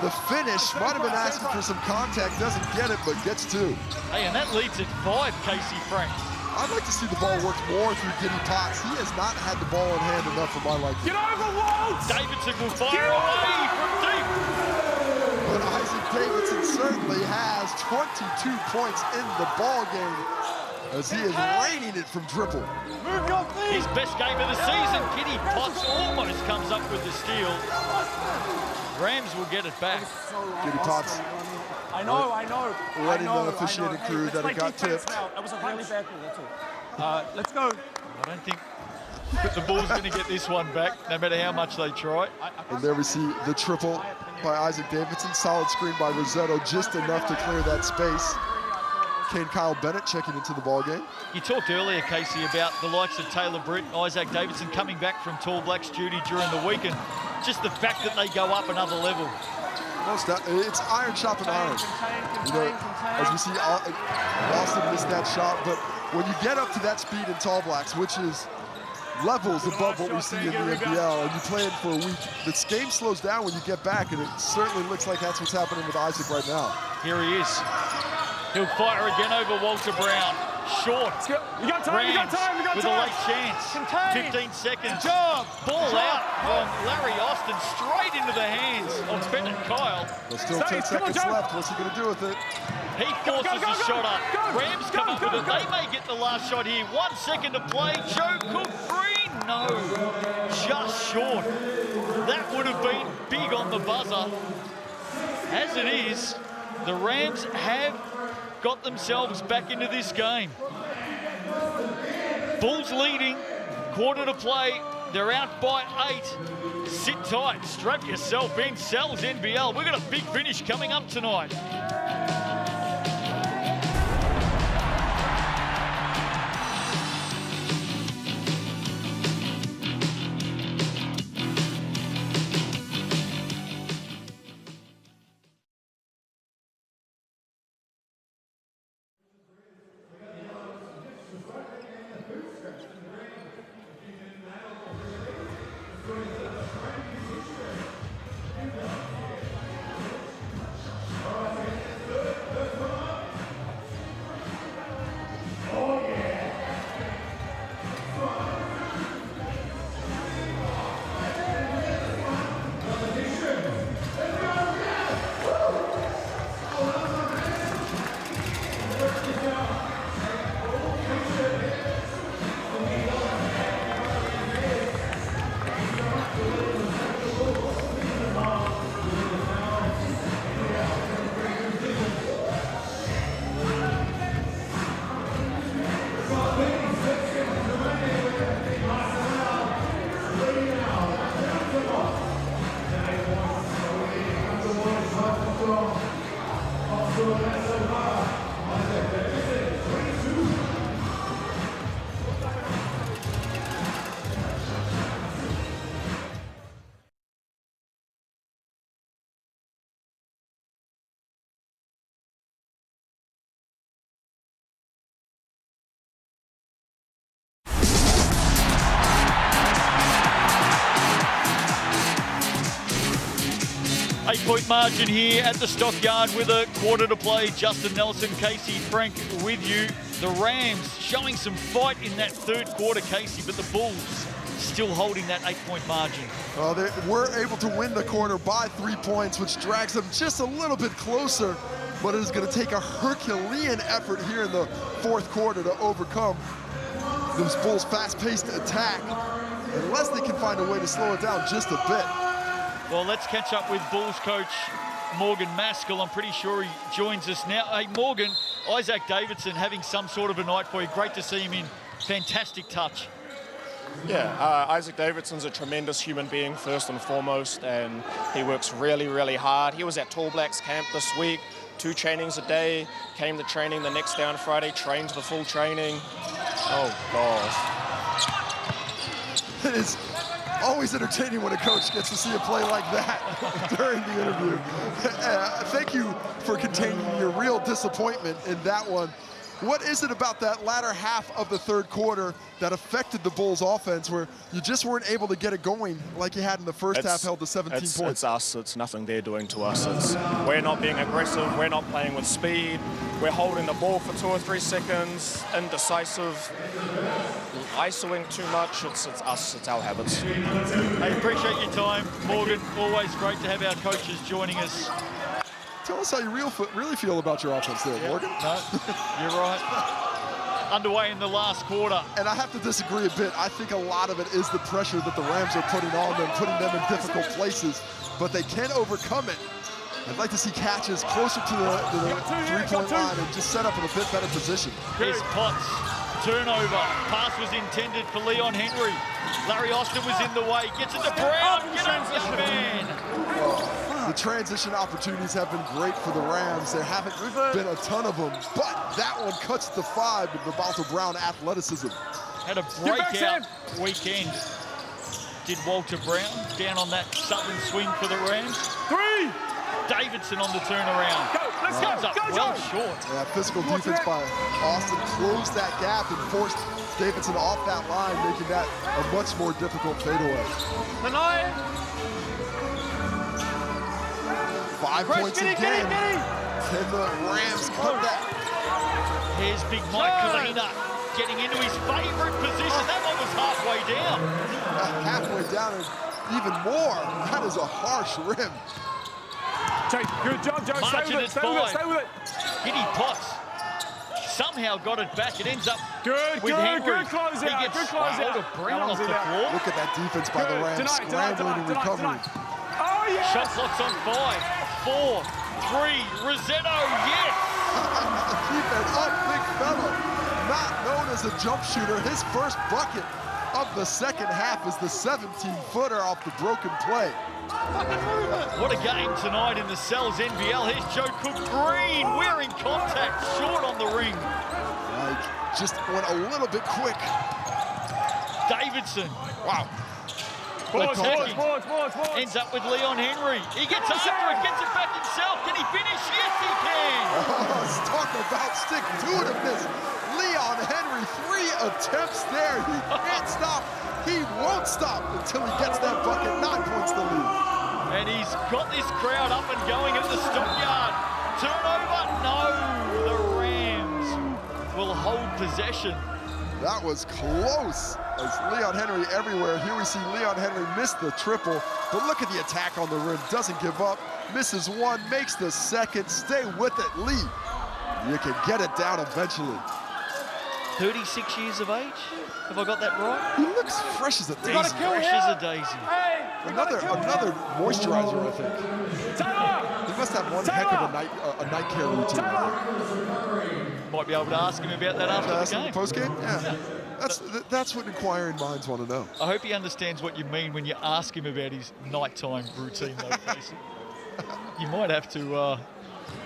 the finish might have been asking for some contact, doesn't get it, but gets 2. Hey, and that leads at 5, Casey Frank. I'd like to see the ball work more through Giddy Potts. He has not had the ball in hand enough for my liking. Get over, Waltz! Davidson will fire away from deep. But Isaac Davidson certainly has 22 points in the ball game as he is raining it from dribble. Move your feet! His best game of the season. Kitty Potts almost comes up with the steal. Rams will get it back. Giddy Potts. I know. Letting the officiating crew that it got tipped. That was a really bad call, that's all. Let's go. I don't think the Bulls going to get this one back, no matter how much they try. And there we see the triple by Isaac Davidson. Solid screen by Rossetto, just enough to clear that space. Kyle Bennett checking into the ball game. You talked earlier, Casey, about the likes of Taylor Britt and Isaac Davidson coming back from Tall Blacks duty during the weekend. Just the fact that they go up another level. It's iron chopping iron. You know, as we see, Austin missed that shot, but when you get up to that speed in Tall Blacks, which is levels above what we see in the NBL, and you play it for a week, this game slows down when you get back, and it certainly looks like that's what's happening with Isaac right now. Here he is. He'll fire again over Walter Brown. Short. You got time, Rams with a late chance. 15 seconds. Ball out from Larry Austin straight into the hands of Bennett Kyle. There's still 10 seconds left. What's he going to do with it? He forces a shot up. Rams come up with it. They may get the last shot here. 1 second to play. Joe Cook free. No, just short. That would have been big on the buzzer. As it is, the Rams have got themselves back into this game. Bulls leading, quarter to play. They're out by 8. Sit tight, strap yourself in. Cells NBL. We've got a big finish coming up tonight. 8-point margin here at the Stockyard with a quarter to play. Justin Nelson, Casey Frank with you. The Rams showing some fight in that third quarter, Casey, but the Bulls still holding that 8-point margin. Well, they were able to win the quarter by 3 points, which drags them just a little bit closer, but it is going to take a Herculean effort here in the fourth quarter to overcome this Bulls' fast-paced attack, unless they can find a way to slow it down just a bit. Well, let's catch up with Bulls coach Morgan Maskell. I'm pretty sure he joins us now. Hey, Morgan, Isaac Davidson having some sort of a night for you. Great to see him in fantastic touch. Yeah, Isaac Davidson's a tremendous human being, first and foremost, and he works really, really hard. He was at Tall Blacks camp this week, 2 trainings a day, came to training the next day on Friday, trained the full training. Oh, gosh. It is always entertaining when a coach gets to see a play like that during the interview. Thank you for containing your real disappointment in that one. What is it about that latter half of the third quarter that affected the Bulls offense where you just weren't able to get it going like you had in the first half, held to 17 points? It's us. It's nothing they're doing to us. We're not being aggressive. We're not playing with speed. We're holding the ball for 2 or 3 seconds, indecisive, isoing too much. It's us. It's our habits. I appreciate your time, Morgan. Always great to have our coaches joining us. Tell us how you really feel about your offense there, Morgan. No, you're right. Underway in the last quarter. And I have to disagree a bit. I think a lot of it is the pressure that the Rams are putting on them, putting them in difficult places, but they can overcome it. I'd like to see catches closer to the 3-point line and just set up in a bit better position. Here's Potts. Turnover. Pass was intended for Leon Henry. Larry Austin was in the way. Gets it to Brown. Get up, young man. The transition opportunities have been great for the Rams. There haven't been a ton of them, but that one cuts the 5 with the Balto Brown athleticism. Had a breakout weekend. Did Walter Brown down on that southern swing for the Rams. 3. Davidson on the turnaround. Go, let's Comes up well go. short. Yeah, physical defense by Austin closed that gap and forced Davidson off that line, making that a much more difficult fadeaway. The 9. 5 points again. Can the Rams cut that? Here's Big Mike Kalina getting into his favorite position. That one was halfway down. Halfway down and even more. That is a harsh rim. Good job, Joe. Stay with it. Giddy Potts somehow got it back. It ends up good Henry. Good close He out. gets Good close out. Brown off the floor. Look at that defense by the Rams, scrambling and recovering. Oh, yeah. Shot clock's on 5, 4, 3. Rosetto, yes. Keep it up, big fella. Not known as a jump shooter. His first bucket of the second half is the 17-footer off the broken play. What a game tonight in the Cells NBL. Here's Joe Cook Green wearing contact, short on the ring. Like, just went a little bit quick. Davidson. Wow. Boards. Ends up with Leon Henry. He gets after it, gets it back himself. Can he finish? Yes, he can. Oh, let's talk about stick-to-itiveness. Leon Henry, 3 attempts there. He can't stop. He won't stop until he gets that bucket. 9 points to lead. And he's got this crowd up and going at the Stockyard. Turnover? No. The Rams will hold possession. That was close. As Leon Henry everywhere. Here we see Leon Henry miss the triple, but look at the attack on the rim. Doesn't give up. Misses 1, makes the second. Stay with it, Lee. You can get it down eventually. 36 years of age? Have I got that right? He looks fresh as a daisy. Fresh as a daisy. Hey, Another moisturizer, I think. Taylor! He must have one heck of a night care routine. Might be able to ask him about that after the game. Post-game? Yeah. That's what inquiring minds want to know. I hope he understands what you mean when you ask him about his nighttime routine, though, Casey. You might have to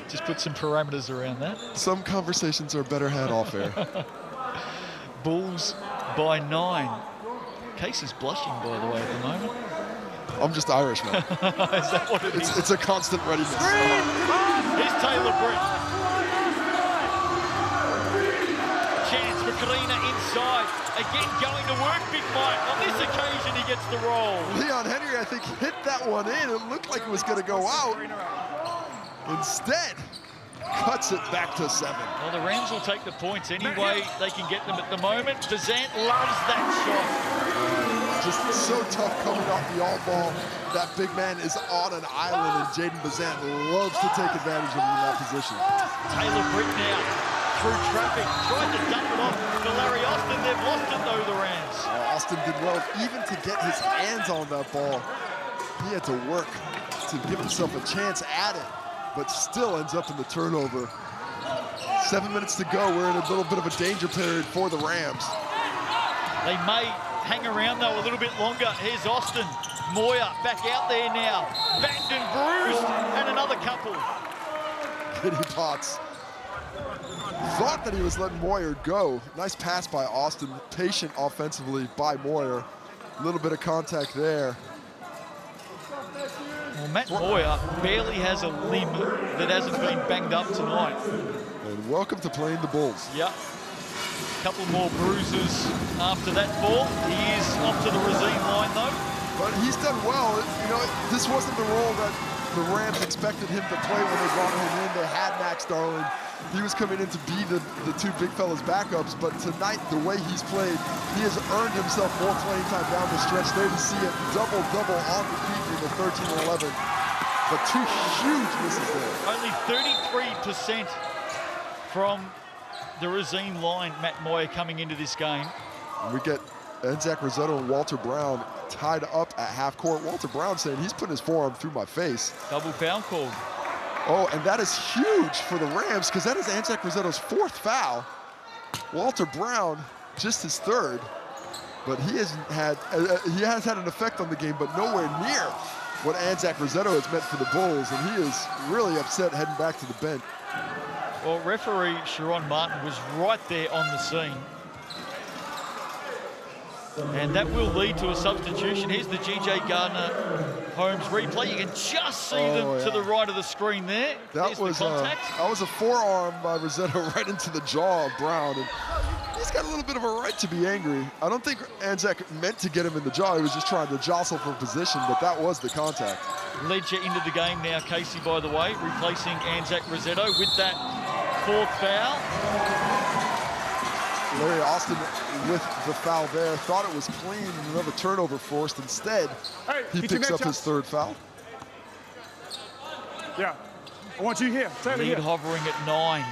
just put some parameters around that. Some conversations are better had off air. Bulls by 9. Casey's blushing, by the way, at the moment. I'm just Irish, man. Is that what it is? It's a constant readiness. Here's Taylor Britt. Chance for Karina inside. Again, going to work, Big Mike. On this occasion, he gets the roll. Leon Henry, I think, hit that one in. It looked like it was going to go out. Instead, cuts it back to 7. Well, the Rams will take the points anyway. They can get them at the moment. Bazant loves that shot. Just so tough coming off the all ball. That big man is on an island, and Jaden Bazant loves to take advantage of him in that position. Taylor Britt now through traffic, tried to dump it off to Larry Austin. They've lost it though, the Rams. Austin did well even to get his hands on that ball. He had to work to give himself a chance at it, but still ends up in the turnover. 7 minutes to go. We're in a little bit of a danger period for the Rams. They may hang around though a little bit longer. Here's Austin. Moyer back out there now. Banged and bruised, and another couple. Kitty Potts thought that he was letting Moyer go. Nice pass by Austin. Patient offensively by Moyer. A little bit of contact there. Well, Matt Moyer barely has a limb that hasn't been banged up tonight. And welcome to playing the Bulls. Yep. Couple more bruises after that fall. He is off to the Racine line though. But he's done well. You know, this wasn't the role that the Rams expected him to play when they brought him in. They had Max Darling. He was coming in to be the two big fellas backups, but tonight, the way he's played, he has earned himself more playing time down the stretch. There to see it double-double on the feet in the 13 and 11. But 2 huge misses there. Only 33% from the Racine line, Matt Moyer coming into this game. We get Zach Rosetto and Walter Brown tied up at half court. Walter Brown saying he's putting his forearm through my face. Double foul called. Oh, and that is huge for the Rams because that is Anzac Rosetto's 4th foul. Walter Brown, just his 3rd, but he has had an effect on the game, but nowhere near what Anzac Rosetto has meant for the Bulls, and he is really upset heading back to the bench. Well, referee Sharon Martin was right there on the scene. And that will lead to a substitution. Here's the G.J. Gardner-Holmes replay. You can just see them to the right of the screen there. That was a forearm by Rosetto right into the jaw of Brown. And he's got a little bit of a right to be angry. I don't think Anzac meant to get him in the jaw. He was just trying to jostle for position, but that was the contact. Ledger into the game now, Casey, by the way, replacing Anzac Rosetto with that 4th foul. Larry Austin with the foul there. Thought it was clean and another turnover forced. Instead, he picks up his 3rd foul. Yeah, I want you here. Lead here. Hovering at 9.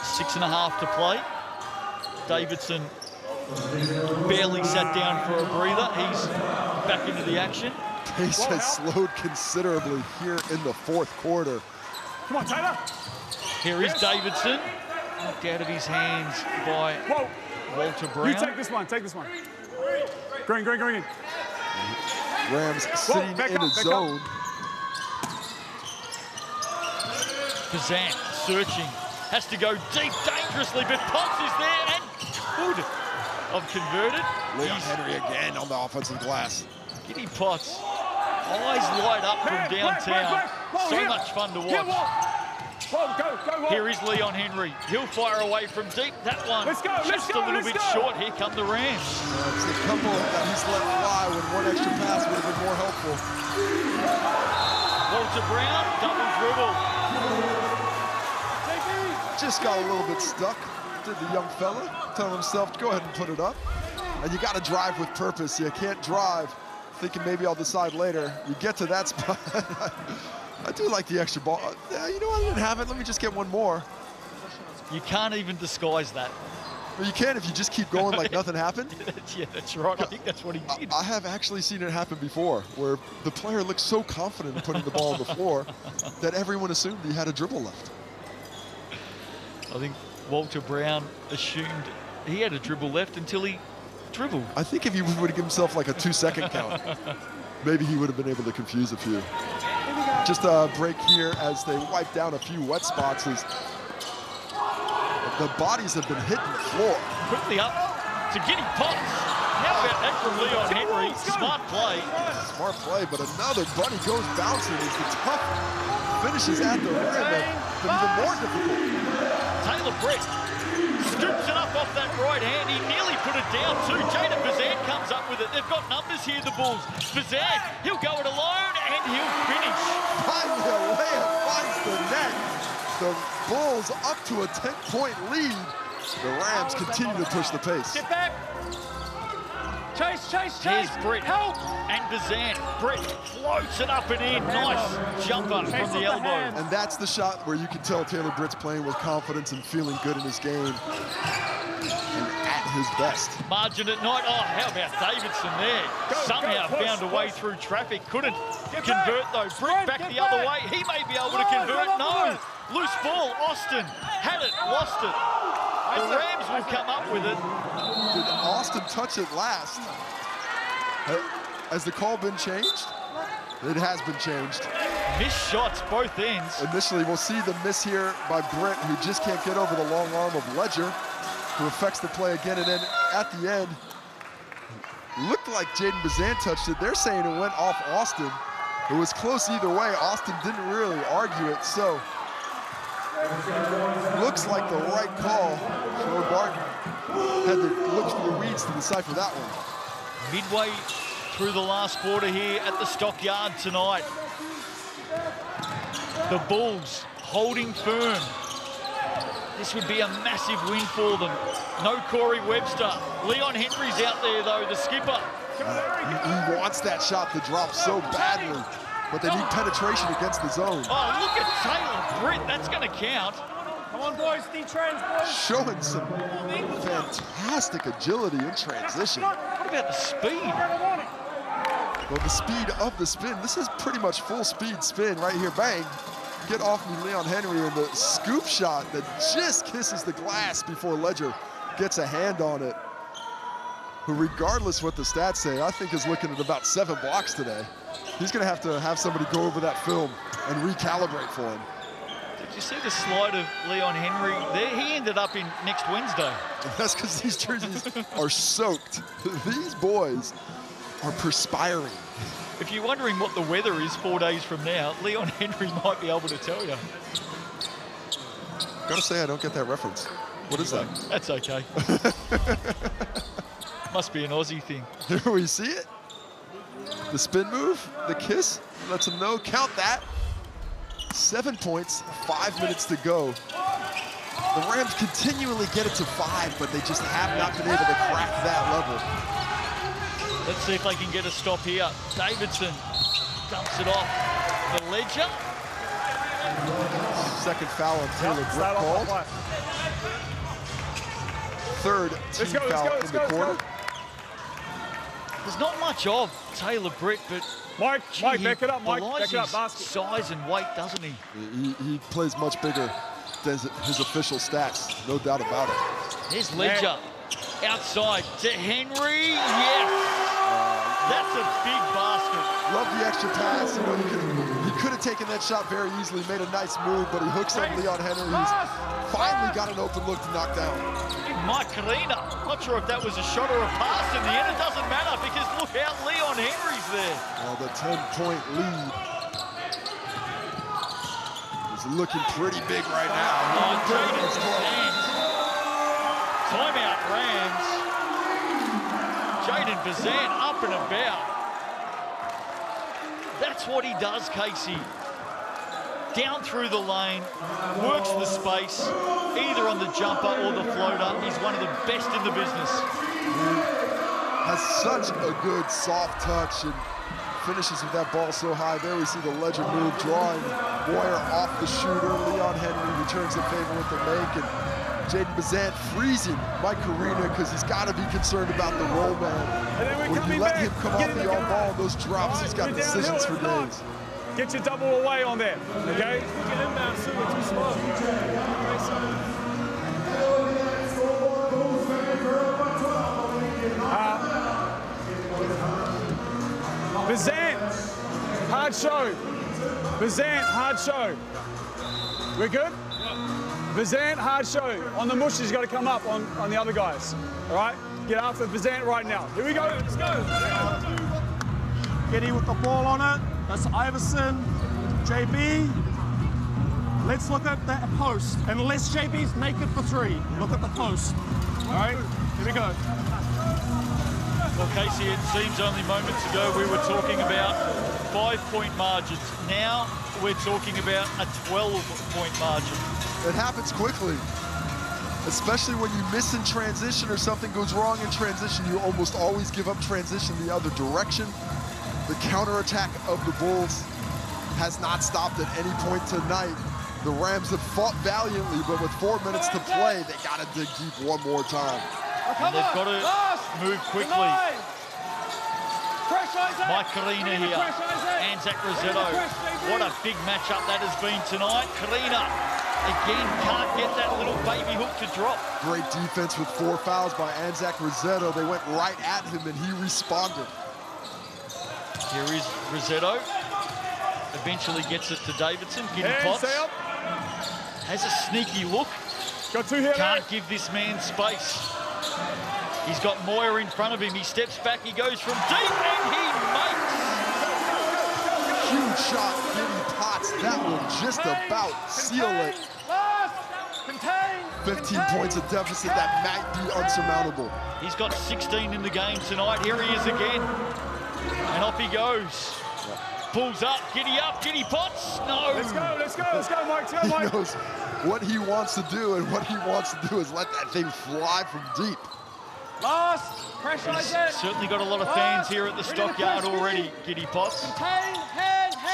6.5 to play. Davidson barely sat down for a breather. He's back into the action. Pace has slowed considerably here in the 4th quarter. Come on, Taylor. Here is Davidson. Knocked out of his hands by Walter Brown. You take this one, take this one. Green. Rams sitting in a zone. Bazant searching. Has to go deep dangerously, but Potts is there and could have converted. Leon Henry again on the offensive glass. Giddy Potts. Eyes light up from downtown. So much fun to watch. Go. Here is Leon Henry. He'll fire away from deep. That one just a little bit short. Here come the Rams. It's the couple that he's let fly when one extra pass would have been more helpful. Walter Brown, double dribble. Just got a little bit stuck, did the young fella, telling himself, go ahead and put it up. And you got to drive with purpose. You can't drive thinking maybe I'll decide later. You get to that spot. I do like the extra ball. You know what, I didn't have it. Let me just get one more. You can't even disguise that. Well, you can if you just keep going like nothing happened. Yeah, that's right. I think that's what he did. I have actually seen it happen before, where the player looks so confident in putting the ball on the floor that everyone assumed he had a dribble left. I think Walter Brown assumed he had a dribble left until he dribbled. I think if he would have given himself like a 2-second count, maybe he would have been able to confuse a few. Just a break here as they wipe down a few wet spots as the bodies have been hitting the floor. Quickly up to Giddy Potts. How about that from Leon Henry? Smart play. Smart play, but another bunny goes bouncing as the tough finishes at the rim, but even more difficult. Taylor Britt Scoops it up off that right hand. He nearly put it down too. Jaden Bazan comes up with it. They've got numbers here, the Bulls. Bazan, he'll go it alone and he'll finish. Finally, a layup finds the net. The Bulls up to a 10-point lead. The Rams continue to push the pace. Get back. Chase, chase, chase. Here's Britt. Help. And Bazan. Britt floats it up and in. Nice jumper from the elbow. And that's the shot where you can tell Taylor Britt's playing with confidence and feeling good in his game. And at his best. Margin at night. Oh, how about Davidson there? Somehow found a way through traffic. Couldn't convert though. Britt back the other way. He may be able to convert. No. Loose ball. Austin had it. Lost it. The Rams will come up with it. Did Austin touch it last? Has the call been changed? It has been changed. Missed shots, both ends. Initially, we'll see the miss here by Britt, who just can't get over the long arm of Ledger, who affects the play again. And then at the end, looked like Jaden Bazan touched it. They're saying it went off Austin. It was close either way. Austin didn't really argue it, so looks like the right call. Sean Barton had to look through the weeds to decipher that one. Midway through the last quarter here at the Stockyard tonight. The Bulls holding firm. This would be a massive win for them. No Corey Webster. Leon Henry's out there though, the skipper. He wants that shot to drop so badly, but they need penetration against the zone. Oh, look at Taylor Britt, that's gonna count. Come on, boys, D-trans, boys. Showing some fantastic agility in transition. What about the speed? Well, the speed of the spin. This is pretty much full speed spin right here. Bang. Get off me, Leon Henry, and the scoop shot that just kisses the glass before Ledger gets a hand on it. Who, regardless what the stats say, I think is looking at about 7 blocks today. He's going to have somebody go over that film and recalibrate for him. Did you see the slide of Leon Henry there? He ended up in next Wednesday. That's because these jerseys are soaked. These boys are perspiring. If you're wondering what the weather is 4 days from now, Leon Henry might be able to tell you. Gotta say, I don't get that reference. What is that? That's okay. Must be an Aussie thing. Here we see it. The spin move, the kiss, lets him know, count that. 7 points, 5 minutes to go. The Rams continually get it to 5, but they just have not been able to crack that level. Let's see if they can get a stop here. Davidson dumps it off the Ledger. Second foul on Taylor Britt called. Third team foul in the quarter. There's not much of Taylor Britt, but Mike, back it up, Mike. Belies Back it up, his basket. size and weight, doesn't he? He plays much bigger than his official stats, no doubt about it. There's Ledger outside to Henry. Yes. That's a big basket. Love the extra pass. You know, he could have taken that shot very easily, made a nice move, but he hooks up Leon Henry. He's finally got an open look to knock down. Mike Karina. Not sure if that was a shot or a pass in the end. It doesn't matter because look how Leon Henry's there. Well, the 10-point lead is looking pretty big right now. Oh, Jaden's hands. Timeout Rams. Jaden Bazan up and about. That's what he does, Casey. Down through the lane, works the space, either on the jumper or the floater. He's one of the best in the business. Has such a good soft touch and finishes with that ball so high. There we see the Ledger move, drawing Boyer off the shooter. Leon Henry returns the favor with the make, and Jaden Bazan freezing Mike Karina because he's got to be concerned about the roll man. When you let him come off the on ball, those drops, he's got decisions for days. Get your double away on that, okay? Get inbound soon, we're too slow. Bazan, hard show. Bazan, hard show. We're good? Bazan, hard show. On the mush, he's got to come up on the other guys. All right? Get after Bazan right now. Here we go. Let's go. Getty with the ball on it. That's Iverson. JB. Let's look at that post. Unless JB's naked for three, look at the post. All right, here we go. Well, Casey, it seems only moments ago we were talking about 5-point margins. Now we're talking about a 12-point margin. It happens quickly, especially when you miss in transition or something goes wrong in transition. You almost always give up transition the other direction. The counterattack of the Bulls has not stopped at any point tonight. The Rams have fought valiantly, but with 4 minutes to play, they got to dig deep one more time. And they've got to move quickly. Mike Karina here, Anzac Rosetto. What a big matchup that has been tonight. Karina, again, can't get that little baby hook to drop. Great defense with 4 fouls by Anzac Rosetto. They went right at him and he responded. Here is Rosetto. Eventually gets it to Davidson. Giddy Potts has a sneaky look. Got 2 here. Can't give this man space. He's got Moyer in front of him. He steps back. He goes from deep and he makes. Huge shot, Giddy Potts. That will just about seal it. 15 points of deficit that might be unsurmountable. He's got 16 in the game tonight. Here he is again. And off he goes. Pulls up, Giddy Potts. No. Let's go, Mike. He knows what he wants to do, and what he wants to do is let that thing fly from deep. He's certainly got a lot of fans here at the Stockyard already, Giddy Potts.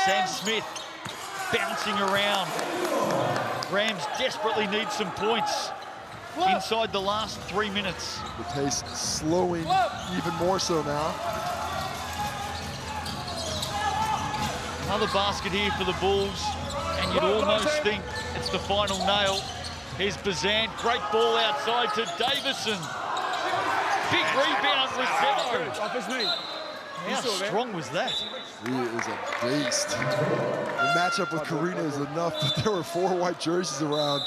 Sam Smith bouncing around. Rams desperately need some points inside the last 3 minutes. The pace slowing even more so now. Another basket here for the Bulls, and you'd almost think it's the final nail. Here's Bazant, great ball outside to Davison. Big rebound, Rosetto. Off his knee. How strong was that? He is a beast. The matchup with Karina is enough, but there were 4 white jerseys around,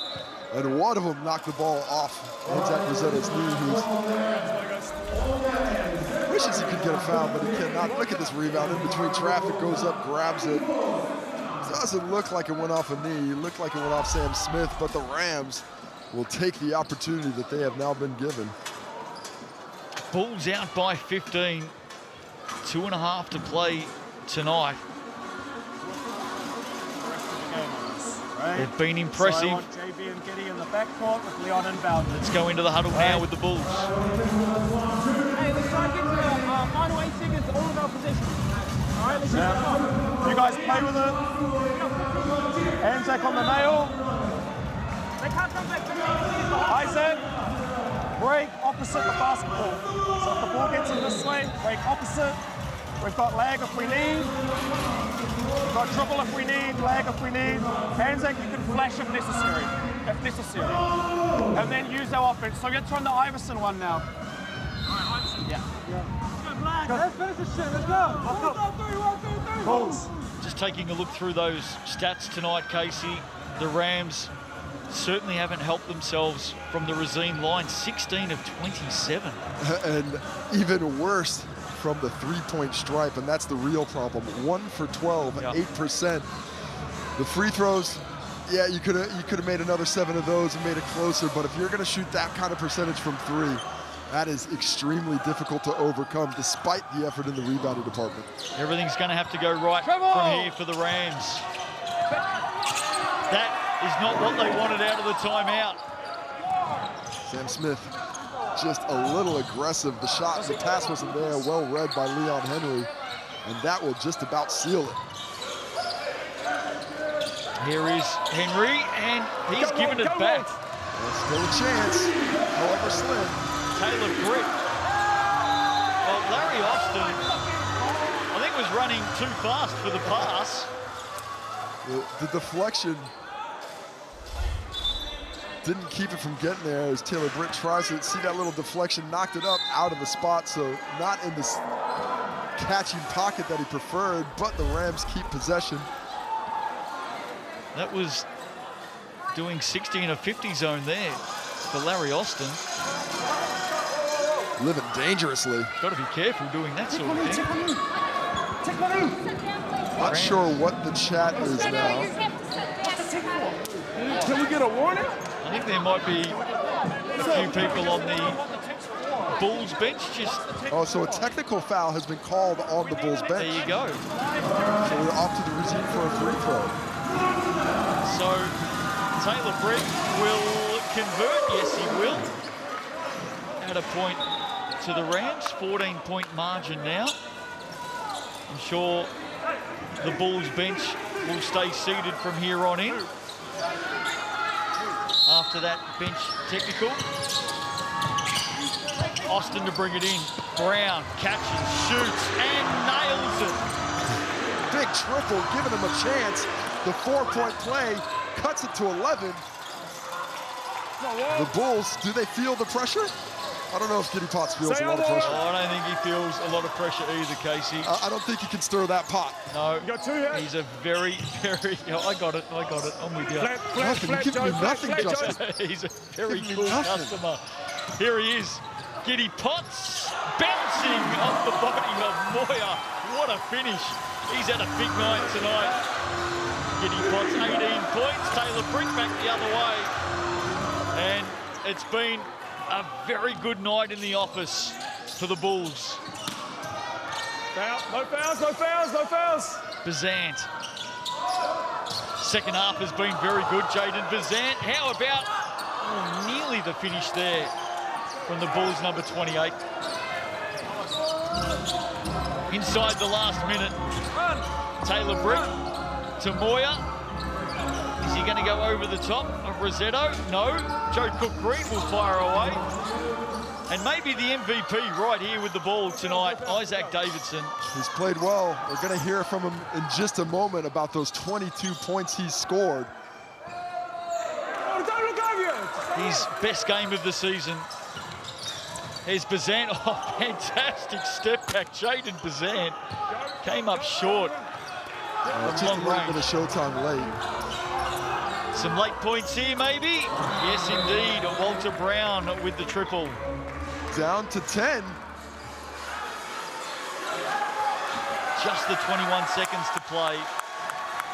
and one of them knocked the ball off Anzac Rosetto's knee. Wishes he could get a foul, but he cannot. Look at this rebound in between traffic, goes up, grabs it. Doesn't look like it went off a knee. It looked like it went off Sam Smith, but the Rams will take the opportunity that they have now been given. Bulls out by 15. 2.5 to play tonight. They've been impressive. So I want JB and Giddy in the backcourt with Leon inbound. Let's go into the huddle now with the Bulls. Hey, let's try and get to the final 8 seconds, all of our positions. All right, let's get You guys play with it. Anzac on the nail. They can't come back. Isaac, break opposite the basketball. So if the ball gets in this way, break opposite. We've got lag if we need. We've got dribble if we need, lag if we need. Anzac, you can flash if necessary. And then use our offense. So let's run the Iverson one now. Yeah. Let's finish this shit, let's go. Bulls. Just taking a look through those stats tonight, Casey. The Rams certainly haven't helped themselves from the Racine line. 16 of 27. And even worse from the 3-point stripe, and that's the real problem. 1 for 12, 8%. The free throws, yeah, you could have made another 7 of those and made it closer, but if you're going to shoot that kind of percentage from 3, that is extremely difficult to overcome, despite the effort in the rebounding department. Everything's going to have to go right from here for the Rams. That is not what they wanted out of the timeout. Sam Smith, just a little aggressive. The pass wasn't there, well read by Leon Henry, and that will just about seal it. Here is Henry, and he's given it back. Still a chance, however slim. Taylor Britt. Well, Larry Austin, I think, was running too fast for the pass. The deflection didn't keep it from getting there as Taylor Britt tries to see that little deflection, knocked it up out of the spot, so not in this catching pocket that he preferred, but the Rams keep possession. That was doing 60 in a 50 zone there for Larry Austin. Living dangerously. Got to be careful doing that sort of thing. Not sure what the chat is now. Can we get a warning? I think there might be a few people on the Bulls bench just... Oh, so a technical foul has been called on the Bulls bench. There you go. So we're off to the regime for a free throw. So Taylor Britt will convert. Yes, he will. Add a point to the Rams. 14-point margin now. I'm sure the Bulls bench will stay seated from here on in. After that bench technical. Austin to bring it in. Brown catches, shoots, and nails it. Big triple, giving him a chance. The 4-point play cuts it to 11. The Bulls, do they feel the pressure? I don't know if Giddy Potts feels a lot of pressure. Oh, I don't think he feels a lot of pressure either, Casey. I don't think he can stir that pot. No, You got two here. he's a very... I got it. I'm with you. Nothing, you give me nothing, Justin. He's a very Give me cool nothing. customer. Here he is. Giddy Potts bouncing off the body of Moyer. What a finish. He's had a big night tonight. Giddy Potts, 18 points. Taylor Britt back the other way. And it's been a very good night in the office for the Bulls. Foul. No fouls, no fouls, no fouls. Bazant. Second half has been very good, Jaden Bazant. How about nearly the finish there from the Bulls, number 28. Inside the last minute, Taylor Britt to Moyer. Is he going to go over the top of Rossetto? No. Joe Cook-Green will fire away. And maybe the MVP right here with the ball tonight, Isaac Davidson. He's played well. We're going to hear from him in just a moment about those 22 points he's scored. His best game of the season. There's Bazant. Oh, fantastic step back. Jaden Bazant came up short. Just a little bit of showtime late. Some late points here, maybe? Yes, indeed. Walter Brown with the triple. Down to 10. Just the 21 seconds to play.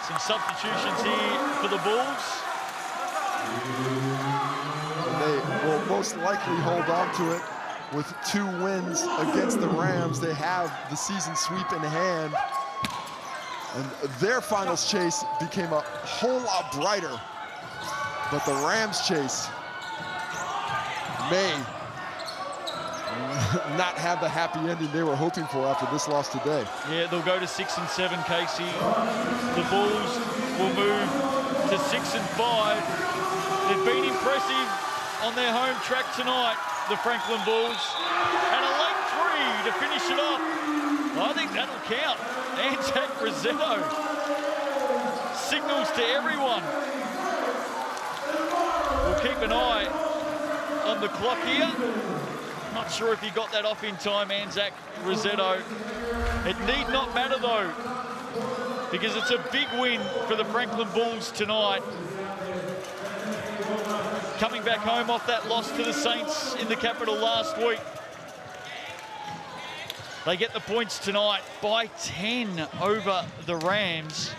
Some substitutions here for the Bulls. And they will most likely hold on to it with 2 wins against the Rams. They have the season sweep in hand. And their finals chase became a whole lot brighter. But the Rams chase may not have the happy ending they were hoping for after this loss today. Yeah, they'll go to 6 and 7, Casey. The Bulls will move to 6 and 5. They've been impressive on their home track tonight, the Franklin Bulls. And a late 3 to finish it off. I think that'll count. Anzac Rossetto signals to everyone. We'll keep an eye on the clock here. Not sure if he got that off in time, Anzac Rossetto. It need not matter though, because it's a big win for the Franklin Bulls tonight. Coming back home off that loss to the Saints in the capital last week. They get the points tonight by 10 over the Rams.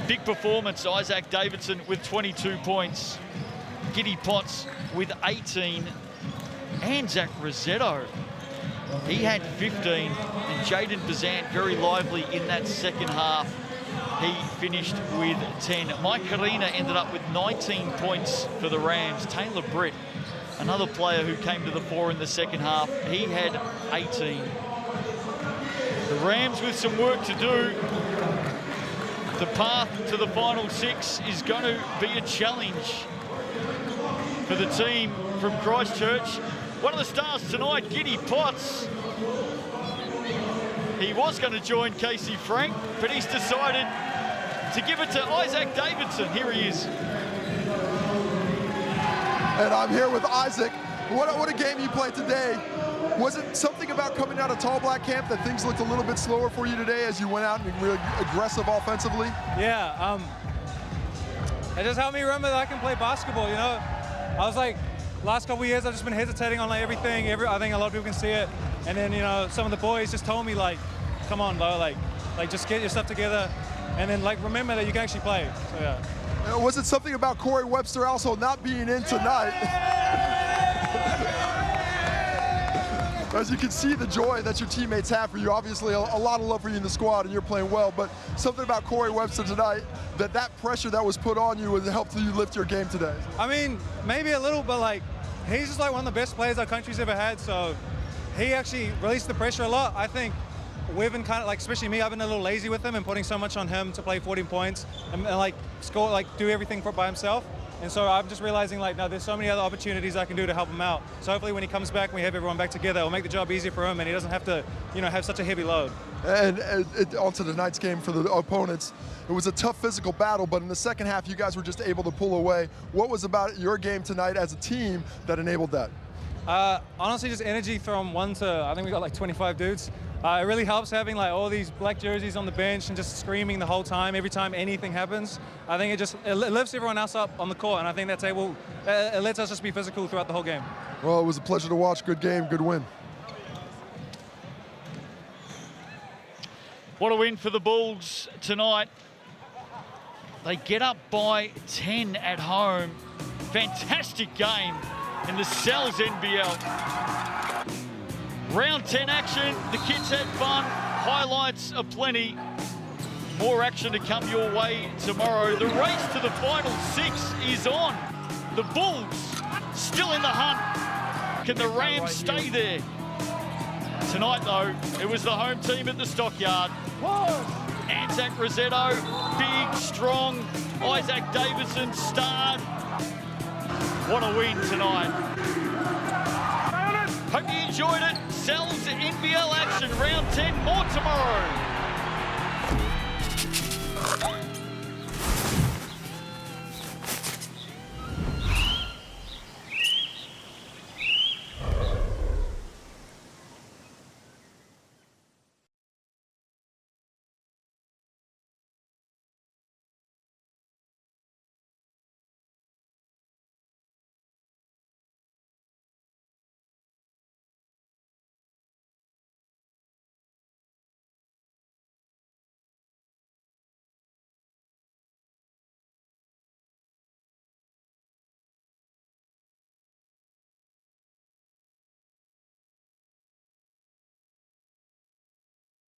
Big performance, Isaac Davidson with 22 points. Giddy Potts with 18. Anzac Rossetto, he had 15. And Jaden Bazant very lively in that second half. He finished with 10. Mike Karina ended up with 19 points for the Rams. Taylor Britt, another player who came to the fore in the second half, he had 18. The Rams with some work to do. The path to the final 6 is going to be a challenge for the team from Christchurch. One of the stars tonight, Giddy Potts. He was going to join Casey Frank, but he's decided to give it to Isaac Davidson. Here he is. And I'm here with Isaac. What a game you played today. Was it something about coming out of Tall Black Camp that things looked a little bit slower for you today as you went out and really aggressive offensively? Yeah, it just helped me remember that I can play basketball, you know? I was like, last couple of years, I've just been hesitating on like everything. I think a lot of people can see it. And then, you know, some of the boys just told me like, come on, bro, like just get your stuff together. And then like, remember that you can actually play, so yeah. Was it something about Corey Webster also not being in tonight? As you can see the joy that your teammates have for you. Obviously a lot of love for you in the squad and you're playing well, but something about Corey Webster tonight, that pressure that was put on you would help you lift your game today. I mean, maybe a little, but like, he's just like one of the best players our country's ever had, so he actually released the pressure a lot. I think we've been kind of like, especially me, I've been a little lazy with him and putting so much on him to play 14 points and like score, like do everything by himself. And so I'm just realizing like, no, there's so many other opportunities I can do to help him out. So hopefully when he comes back and we have everyone back together, it'll make the job easier for him and he doesn't have to, you know, have such a heavy load. And onto tonight's game for the opponents. It was a tough physical battle, but in the second half, you guys were just able to pull away. What was about your game tonight as a team that enabled that? Honestly, just energy from 1 to, I think we got like 25 dudes. It really helps having like all these black jerseys on the bench and just screaming the whole time, every time anything happens. I think it lifts everyone else up on the court, and I think that's able, it lets us just be physical throughout the whole game. Well, it was a pleasure to watch. Good game, good win. What a win for the Bulls tonight. They get up by 10 at home. Fantastic game in the Cells NBL. Round 10 action, the kids had fun, highlights aplenty. More action to come your way tomorrow. The race to the final 6 is on. The Bulls still in the hunt. Can the Rams stay there? Tonight though, it was the home team at the Stockyard. Anzac Rosetto, big, strong, Isaac Davison starred. What a win tonight. Hope you enjoyed it. Cells NBL action, round 10, more tomorrow.